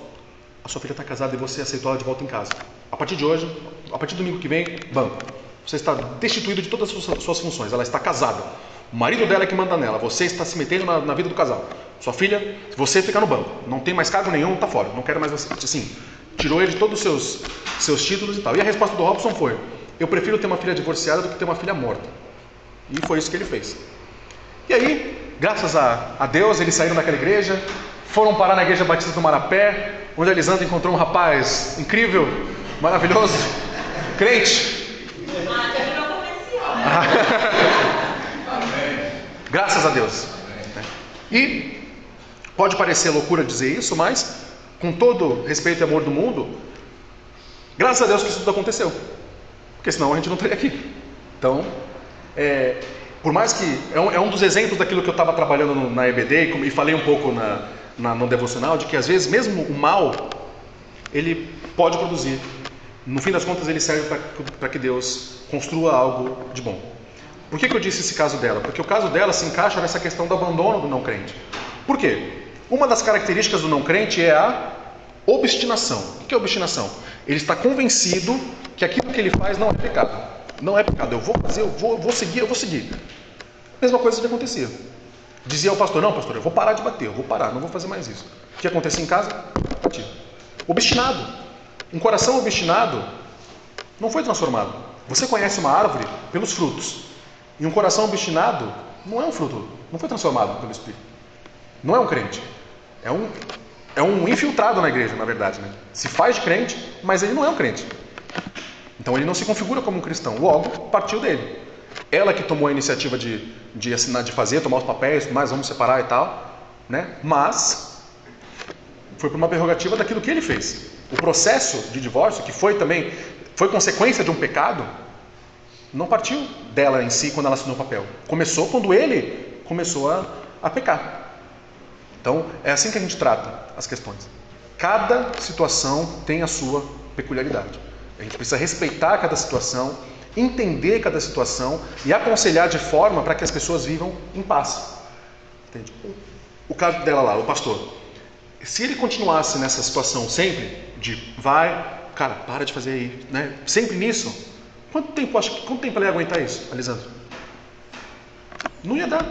a sua filha está casada e você aceitou ela de volta em casa. A partir de hoje, a partir do domingo que vem, banco. Você está destituído de todas as suas funções. Ela está casada. O marido dela é que manda nela. Você está se metendo na vida do casal. Sua filha, você fica no banco. Não tem mais cargo nenhum, está fora. Não quero mais você. Assim, tirou ele de todos os seus títulos e tal. E a resposta do Robson foi: eu prefiro ter uma filha divorciada do que ter uma filha morta. E foi isso que ele fez. E aí, graças a Deus, eles saíram daquela igreja, foram parar na igreja Batista do Marapé, onde a Elisandra encontrou um rapaz incrível, maravilhoso, crente. Terminou comercial. Graças a Deus. E pode parecer loucura dizer isso, mas com todo respeito e amor do mundo, graças a Deus que isso tudo aconteceu. porque senão a gente não estaria aqui. Então, por mais que é um dos exemplos daquilo que eu estava trabalhando na EBD e falei um pouco no devocional, de que às vezes mesmo o mal, ele pode produzir. No fim das contas, ele serve para que Deus construa algo de bom. Por que eu disse esse caso dela? Porque o caso dela se encaixa nessa questão do abandono do não crente. Por quê? Uma das características do não crente é a obstinação. O que é obstinação? Ele está convencido que aquilo que ele faz não é pecado. Não é pecado. Eu vou fazer, eu vou seguir. Mesma coisa que acontecia. Dizia ao pastor: não, pastor, eu vou parar de bater, eu vou parar, não vou fazer mais isso. O que acontecia em casa? Batia. Obstinado. Um coração obstinado não foi transformado. Você conhece uma árvore pelos frutos. E um coração obstinado não é um fruto, não foi transformado pelo Espírito. Não é um crente. É um infiltrado na igreja, na verdade, né? Se faz de crente, mas ele não é um crente. Então ele não se configura como um cristão. Logo, partiu dele. Ela que tomou a iniciativa de assinar, de fazer, tomar os papéis, mas vamos separar e tal, né? Mas foi por uma prerrogativa daquilo que ele fez. O processo de divórcio, que foi consequência de um pecado, não partiu dela em si quando ela assinou o papel. Começou quando ele começou a pecar. Então, é assim que a gente trata as questões. Cada situação tem a sua peculiaridade. A gente precisa respeitar cada situação, entender cada situação e aconselhar de forma para que as pessoas vivam em paz. Entende? O caso dela lá, o pastor. Se ele continuasse nessa situação sempre, de cara, para de fazer aí, né? Sempre nisso, quanto tempo ele ia aguentar isso, Alisandro? Não ia dar.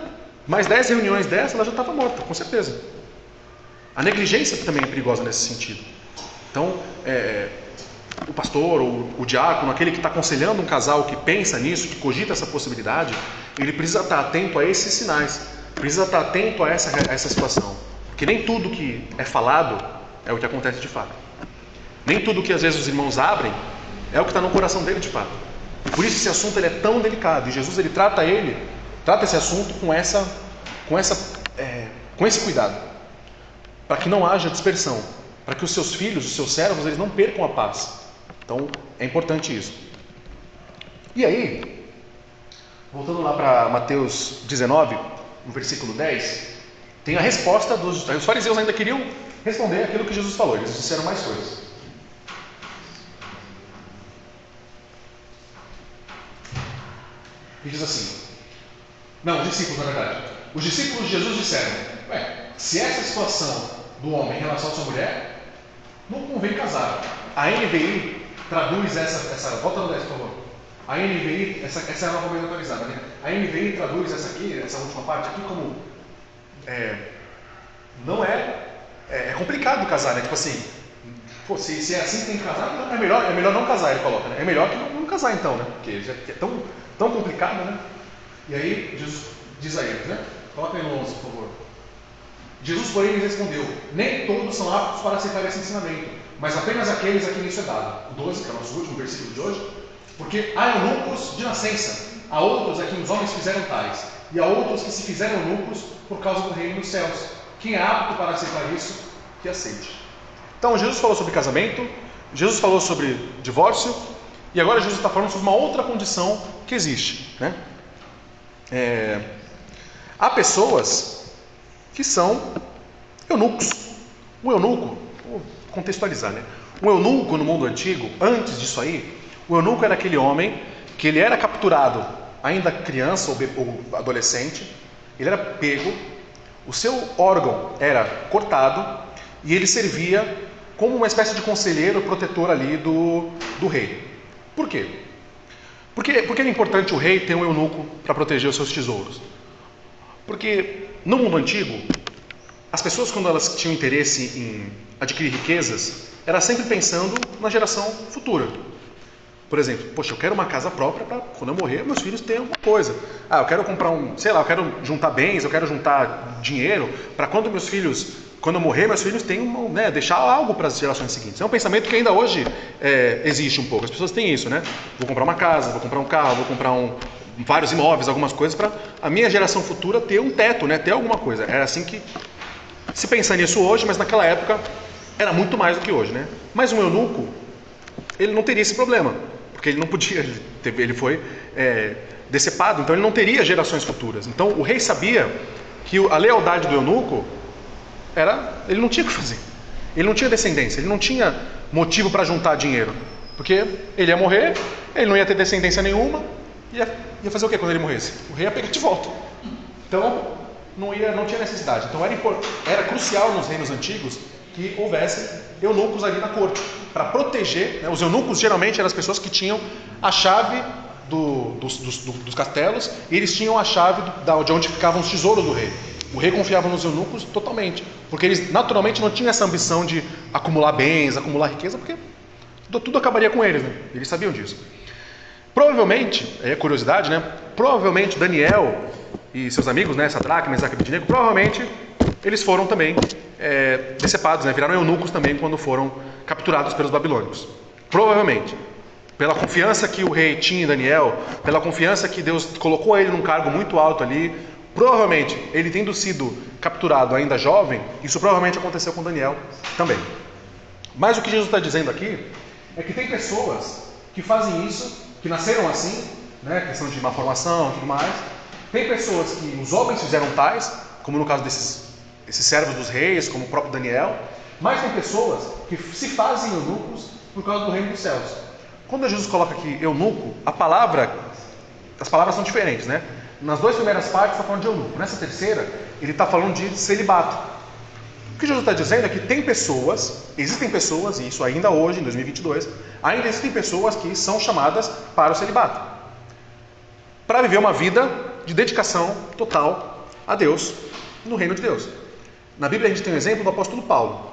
Mais 10 reuniões dessa, ela já estava morta, com certeza. A negligência também é perigosa nesse sentido. Então, o pastor ou o diácono, aquele que está aconselhando um casal que pensa nisso, que cogita essa possibilidade, ele precisa estar atento a esses sinais, precisa estar atento a essa situação. Porque nem tudo que é falado é o que acontece de fato. Nem tudo que às vezes os irmãos abrem é o que está no coração dele de fato. E por isso esse assunto ele é tão delicado. E Jesus ele trata esse assunto com esse cuidado, para que não haja dispersão, para que os seus filhos, os seus servos, eles não percam a paz. Então é importante isso. E aí, voltando lá para Mateus 19, no versículo 10, tem a resposta dos fariseus. Ainda queriam responder aquilo que Jesus falou, eles disseram mais coisas. E diz assim, os discípulos, na verdade. Os discípulos de Jesus disseram: se essa é a situação do homem em relação à sua mulher, não convém casar. A NVI traduz essa volta no 10, por favor. A NVI, essa é a nova versão atualizada, né? A NVI traduz essa última parte aqui como não é complicado casar, né? Tipo assim, se é assim que tem que casar, é melhor não casar, ele coloca, né? É melhor que não casar então, né? Porque já é tão complicado, né? E aí Jesus diz a eles, né? Coloca aí no 11, por favor. Jesus, porém, lhes respondeu: nem todos são aptos para aceitar esse ensinamento, mas apenas aqueles a quem isso é dado. O 12, que é o nosso último versículo de hoje. Porque há eunucos de nascença, há outros a quem os homens fizeram tais, e há outros que se fizeram eunucos por causa do reino dos céus. Quem é apto para aceitar isso, que aceite. Então, Jesus falou sobre casamento, Jesus falou sobre divórcio, e agora Jesus está falando sobre uma outra condição que existe, né? Há pessoas que são eunucos. Um eunuco, vou contextualizar, né? Um eunuco no mundo antigo, antes disso aí, o eunuco era aquele homem que ele era capturado ainda criança ou adolescente, ele era pego, o seu órgão era cortado e ele servia como uma espécie de conselheiro, protetor ali do rei. Por quê? Porque era importante o rei ter um eunuco para proteger os seus tesouros. Porque no mundo antigo, as pessoas, quando elas tinham interesse em adquirir riquezas, era sempre pensando na geração futura. Por exemplo, eu quero uma casa própria para quando eu morrer, meus filhos tenham alguma coisa. Eu quero comprar eu quero juntar bens, eu quero juntar dinheiro para quando eu morrer, meus filhos tenham, deixar algo para as gerações seguintes. É um pensamento que ainda hoje existe um pouco. As pessoas têm isso, né? Vou comprar uma casa, vou comprar um carro, vou comprar vários imóveis, algumas coisas para a minha geração futura ter um teto, né? Ter alguma coisa. Era assim que se pensa nisso hoje, mas naquela época era muito mais do que hoje, né? Mas um eunuco, ele não teria esse problema. porque ele não podia, ele foi decepado, então ele não teria gerações futuras. Então o rei sabia que a lealdade do eunuco ele não tinha o que fazer. Ele não tinha descendência, ele não tinha motivo para juntar dinheiro, porque ele ia morrer, ele não ia ter descendência nenhuma, ia fazer o que quando ele morresse? O rei ia pegar de volta. Então não tinha necessidade. Então era crucial nos reinos antigos que houvesse eunucos ali na corte, para proteger, né? Os eunucos geralmente eram as pessoas que tinham a chave dos castelos, e eles tinham a chave de onde ficavam os tesouros do rei. O rei confiava nos eunucos totalmente, porque eles naturalmente não tinham essa ambição de acumular bens, acumular riqueza, porque tudo acabaria com eles, né? Eles sabiam disso. Provavelmente, é curiosidade, né? Provavelmente Daniel e seus amigos, né, Sadraque, Mesaque e Abednego, provavelmente eles foram também decepados, né? Viraram eunucos também quando foram capturados pelos babilônicos. Provavelmente, pela confiança que o rei tinha em Daniel, pela confiança que Deus colocou ele num cargo muito alto ali, provavelmente ele tendo sido capturado ainda jovem, isso provavelmente aconteceu com Daniel também. Mas o que Jesus está dizendo aqui é que tem pessoas que fazem isso, que nasceram assim, né, questão de má formação e tudo mais. Tem pessoas que os homens fizeram tais, como no caso desses servos dos reis, como o próprio Daniel. Mas tem pessoas que se fazem eunucos por causa do reino dos céus. Quando Jesus coloca aqui eunuco, as palavras são diferentes, né? Nas duas primeiras partes está falando de eunuco. Nessa terceira, ele está falando de celibato. O que Jesus está dizendo é que existem pessoas, e isso ainda hoje, em 2022, ainda existem pessoas que são chamadas para o celibato, para viver uma vida de dedicação total a Deus, no reino de Deus. Na Bíblia a gente tem um exemplo do apóstolo Paulo.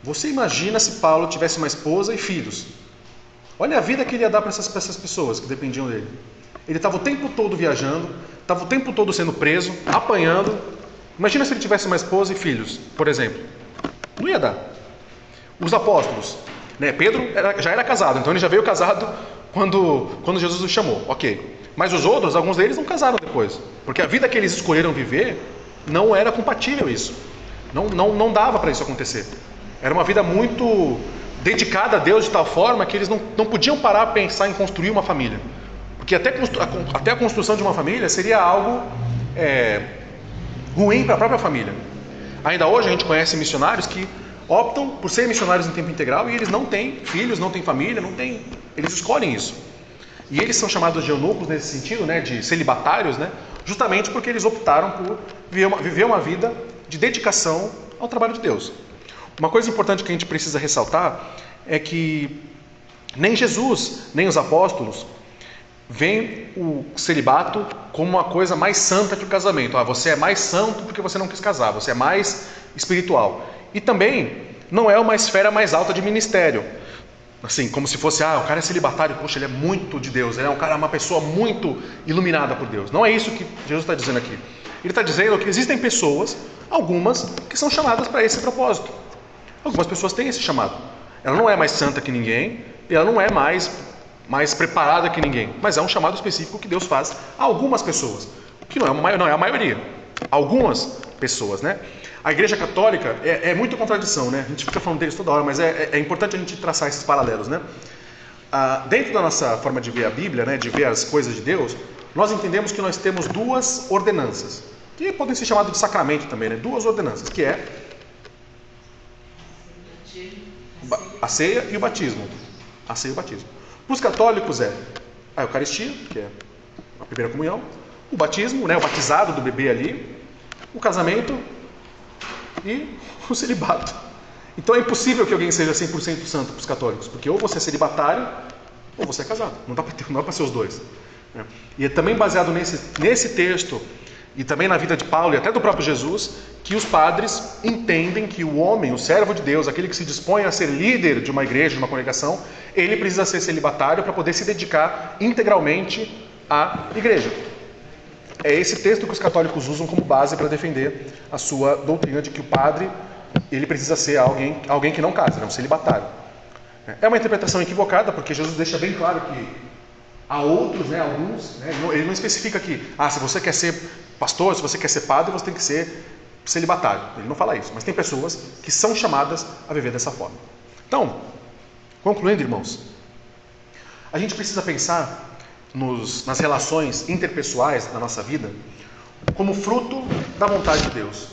Você imagina se Paulo tivesse uma esposa e filhos? Olha a vida que ele ia dar para essas pessoas que dependiam dele. Ele estava o tempo todo viajando, estava o tempo todo sendo preso, apanhando. Imagina se ele tivesse uma esposa e filhos, por exemplo. Não ia dar. Os apóstolos, né? Pedro já era casado, então ele já veio casado quando Jesus o chamou, ok. Mas os outros, alguns deles não casaram depois, porque a vida que eles escolheram viver não era compatível isso. Não dava para isso acontecer. Era uma vida muito dedicada a Deus de tal forma que eles não podiam parar a pensar em construir uma família. Porque até a construção de uma família seria algo ruim para a própria família. Ainda hoje a gente conhece missionários que optam por ser missionários em tempo integral e eles não têm filhos, não têm família, eles escolhem isso. E eles são chamados de eunucos nesse sentido, né, de celibatários, né, justamente porque eles optaram por viver uma vida de dedicação ao trabalho de Deus. Uma coisa importante que a gente precisa ressaltar é que nem Jesus, nem os apóstolos veem o celibato como uma coisa mais santa que o casamento. Você é mais santo porque você não quis casar, você é mais espiritual. E também não é uma esfera mais alta de ministério. Assim, como se fosse, o cara é celibatário, poxa, ele é muito de Deus, ele é uma pessoa muito iluminada por Deus. Não é isso que Jesus está dizendo aqui. Ele está dizendo que existem pessoas, algumas, que são chamadas para esse propósito. Algumas pessoas têm esse chamado. Ela não é mais santa que ninguém, ela não é mais preparada que ninguém, mas é um chamado específico que Deus faz a algumas pessoas, que não é a maioria, algumas pessoas, né? A Igreja Católica é muita contradição, né? A gente fica falando deles toda hora, mas é importante a gente traçar esses paralelos, né? Dentro da nossa forma de ver a Bíblia, né, de ver as coisas de Deus, nós entendemos que nós temos duas ordenanças, que podem ser chamadas de sacramento também, né? Duas ordenanças, que é a ceia e o batismo. A ceia e o batismo. Para os católicos é a Eucaristia, que é a primeira comunhão, o batismo, né, o batizado do bebê ali, o casamento e o celibato. Então é impossível que alguém seja 100% santo para os católicos, porque ou você é celibatário ou você é casado. Não dá para ser os dois. E é também baseado nesse texto e também na vida de Paulo e até do próprio Jesus, que os padres entendem que o homem, o servo de Deus, aquele que se dispõe a ser líder de uma igreja, de uma congregação, ele precisa ser celibatário para poder se dedicar integralmente à igreja. É esse texto que os católicos usam como base para defender a sua doutrina de que o padre, ele precisa ser alguém que não casa, um celibatário. É uma interpretação equivocada, porque Jesus deixa bem claro que há outros, né, alguns, né, ele não especifica aqui, se você quer ser pastor, se você quer ser padre, você tem que ser celibatário. Ele não fala isso, mas tem pessoas que são chamadas a viver dessa forma. Então, concluindo, irmãos, a gente precisa pensar nas relações interpessoais da nossa vida como fruto da vontade de Deus,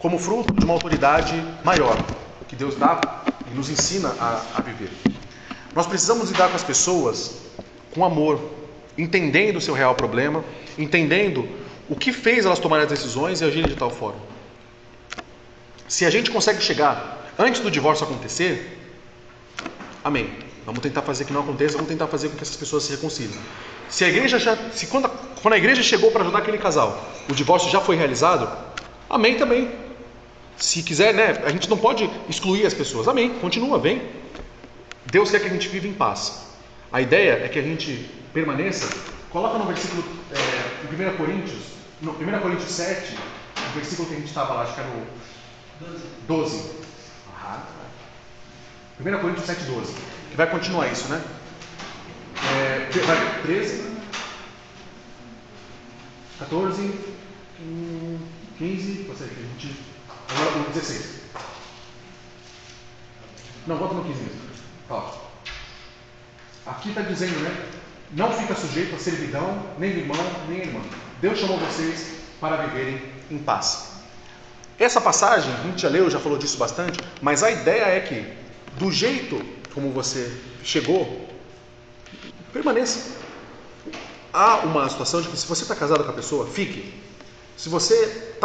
como fruto de uma autoridade maior que Deus dá e nos ensina a viver. Nós precisamos lidar com as pessoas com amor, entendendo o seu real problema, entendendo o que fez elas tomarem as decisões e agirem de tal forma. Se a gente consegue chegar antes do divórcio acontecer, amém. Vamos tentar fazer que não aconteça, vamos tentar fazer com que essas pessoas se reconciliem. Se a igreja quando a igreja chegou para ajudar aquele casal, o divórcio já foi realizado, amém também. Se quiser, né, a gente não pode excluir as pessoas, amém, continua, vem. Deus quer que a gente viva em paz. A ideia é que a gente permaneça. Coloca no versículo, em 1 Coríntios 7, o versículo que a gente estava lá, acho que era o 12. 1 Coríntios 7, 12. Que vai continuar isso, né? 13, 14, 15, agora o 16. Não, volta no 15 mesmo. Ó. Aqui está dizendo, né? Não fica sujeito a servidão, nem irmão, nem irmã. Deus chamou vocês para viverem em paz. Essa passagem, a gente já leu, já falou disso bastante, mas a ideia é que, do jeito como você chegou, permaneça. Há uma situação de que se você está casado com a pessoa, fique. Se você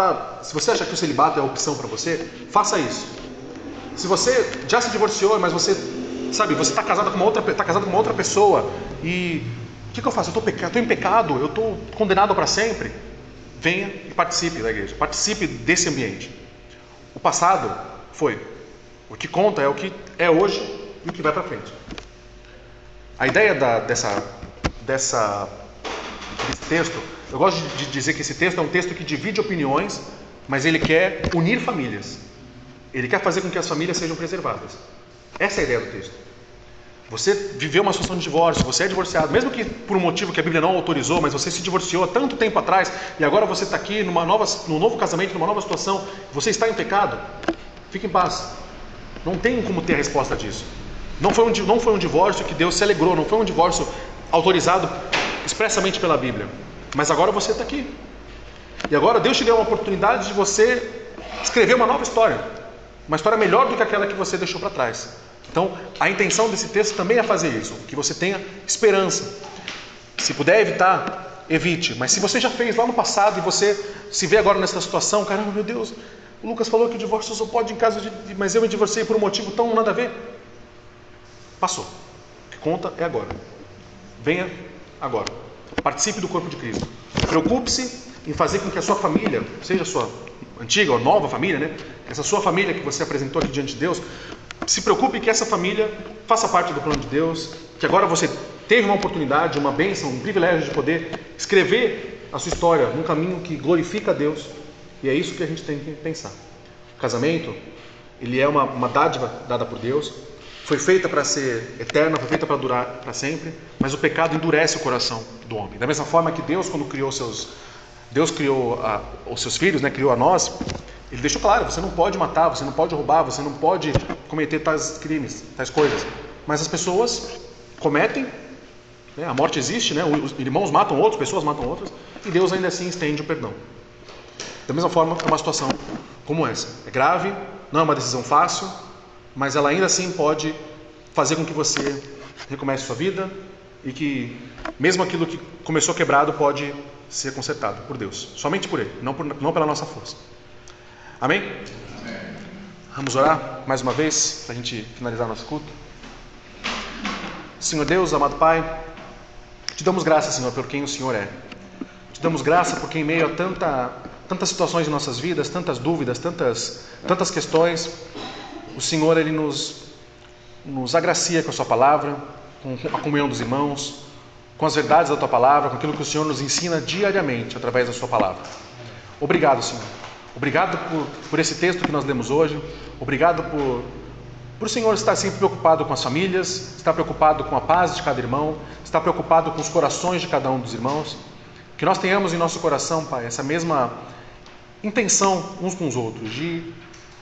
acha que o celibato é a opção para você, faça isso. Se você já se divorciou, mas você está casado com uma outra pessoa e o que eu faço? Eu estou em pecado, eu estou condenado para sempre. Venha e participe da igreja, participe desse ambiente. O passado foi. O que conta é o que é hoje e o que vai para frente. A ideia desse texto, eu gosto de dizer que esse texto é um texto que divide opiniões, mas ele quer unir famílias. Ele quer fazer com que as famílias sejam preservadas. Essa é a ideia do texto. Você viveu uma situação de divórcio, você é divorciado, mesmo que por um motivo que a Bíblia não autorizou, mas você se divorciou há tanto tempo atrás e agora você está aqui num novo casamento, numa nova situação, você está em pecado, fique em paz. Não tem como ter a resposta disso. Não foi um divórcio que Deus se alegrou, não foi um divórcio autorizado expressamente pela Bíblia. Mas agora você está aqui. E agora Deus te deu uma oportunidade de você escrever uma nova história. Uma história melhor do que aquela que você deixou para trás. Então, a intenção desse texto também é fazer isso, que você tenha esperança. Se puder evitar, evite. Mas se você já fez lá no passado e você se vê agora nessa situação, caramba, meu Deus, o Lucas falou que o divórcio só pode em caso de... Mas eu me divorciei por um motivo tão nada a ver. Passou. O que conta é agora. Venha agora. Participe do corpo de Cristo. Preocupe-se em fazer com que a sua família, seja a sua antiga ou nova família, né? Essa sua família que você apresentou aqui diante de Deus, se preocupe que essa família faça parte do plano de Deus, que agora você teve uma oportunidade, uma bênção, um privilégio de poder escrever a sua história num caminho que glorifica a Deus, e é isso que a gente tem que pensar. O casamento, ele é uma dádiva dada por Deus, foi feita para ser eterna, foi feita para durar para sempre, mas o pecado endurece o coração do homem. Da mesma forma que Deus, quando criou os seus filhos, né, criou a nós, Ele deixou claro, você não pode matar, você não pode roubar, você não pode cometer tais crimes, tais coisas. Mas as pessoas cometem, né, a morte existe, né, os irmãos matam outros, pessoas matam outras, e Deus ainda assim estende o perdão. Da mesma forma, é uma situação como essa. É grave, não é uma decisão fácil, mas ela ainda assim pode fazer com que você recomece sua vida e que mesmo aquilo que começou quebrado pode ser consertado por Deus. Somente por Ele, não pela nossa força. Amém? Amém. Vamos orar mais uma vez para a gente finalizar nosso culto. Senhor Deus, amado Pai, te damos graça, Senhor, por quem o Senhor é. Te damos graça porque em meio a tantas situações em nossas vidas, tantas dúvidas, tantas questões, o Senhor, Ele nos agracia com a Sua palavra, com a comunhão dos irmãos, com as verdades da Tua palavra, com aquilo que o Senhor nos ensina diariamente através da Sua palavra. Obrigado, Senhor. Obrigado por esse texto que nós lemos hoje. Obrigado por o Senhor estar sempre preocupado com as famílias, estar preocupado com a paz de cada irmão, estar preocupado com os corações de cada um dos irmãos. Que nós tenhamos em nosso coração, Pai, essa mesma intenção uns com os outros, de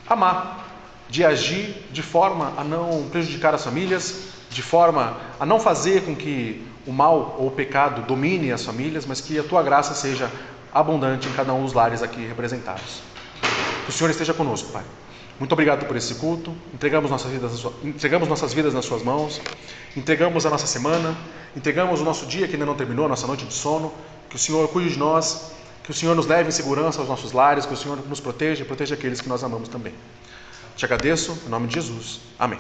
amar, de agir de forma a não prejudicar as famílias, de forma a não fazer com que o mal ou o pecado domine as famílias, mas que a tua graça seja abundante em cada um dos lares aqui representados. Que o Senhor esteja conosco, Pai. Muito obrigado por esse culto. Entregamos nossas vidas nas suas mãos. Entregamos a nossa semana. Entregamos o nosso dia que ainda não terminou, a nossa noite de sono. Que o Senhor cuide de nós. Que o Senhor nos leve em segurança aos nossos lares. Que o Senhor nos proteja e proteja aqueles que nós amamos também. Te agradeço, em nome de Jesus. Amém.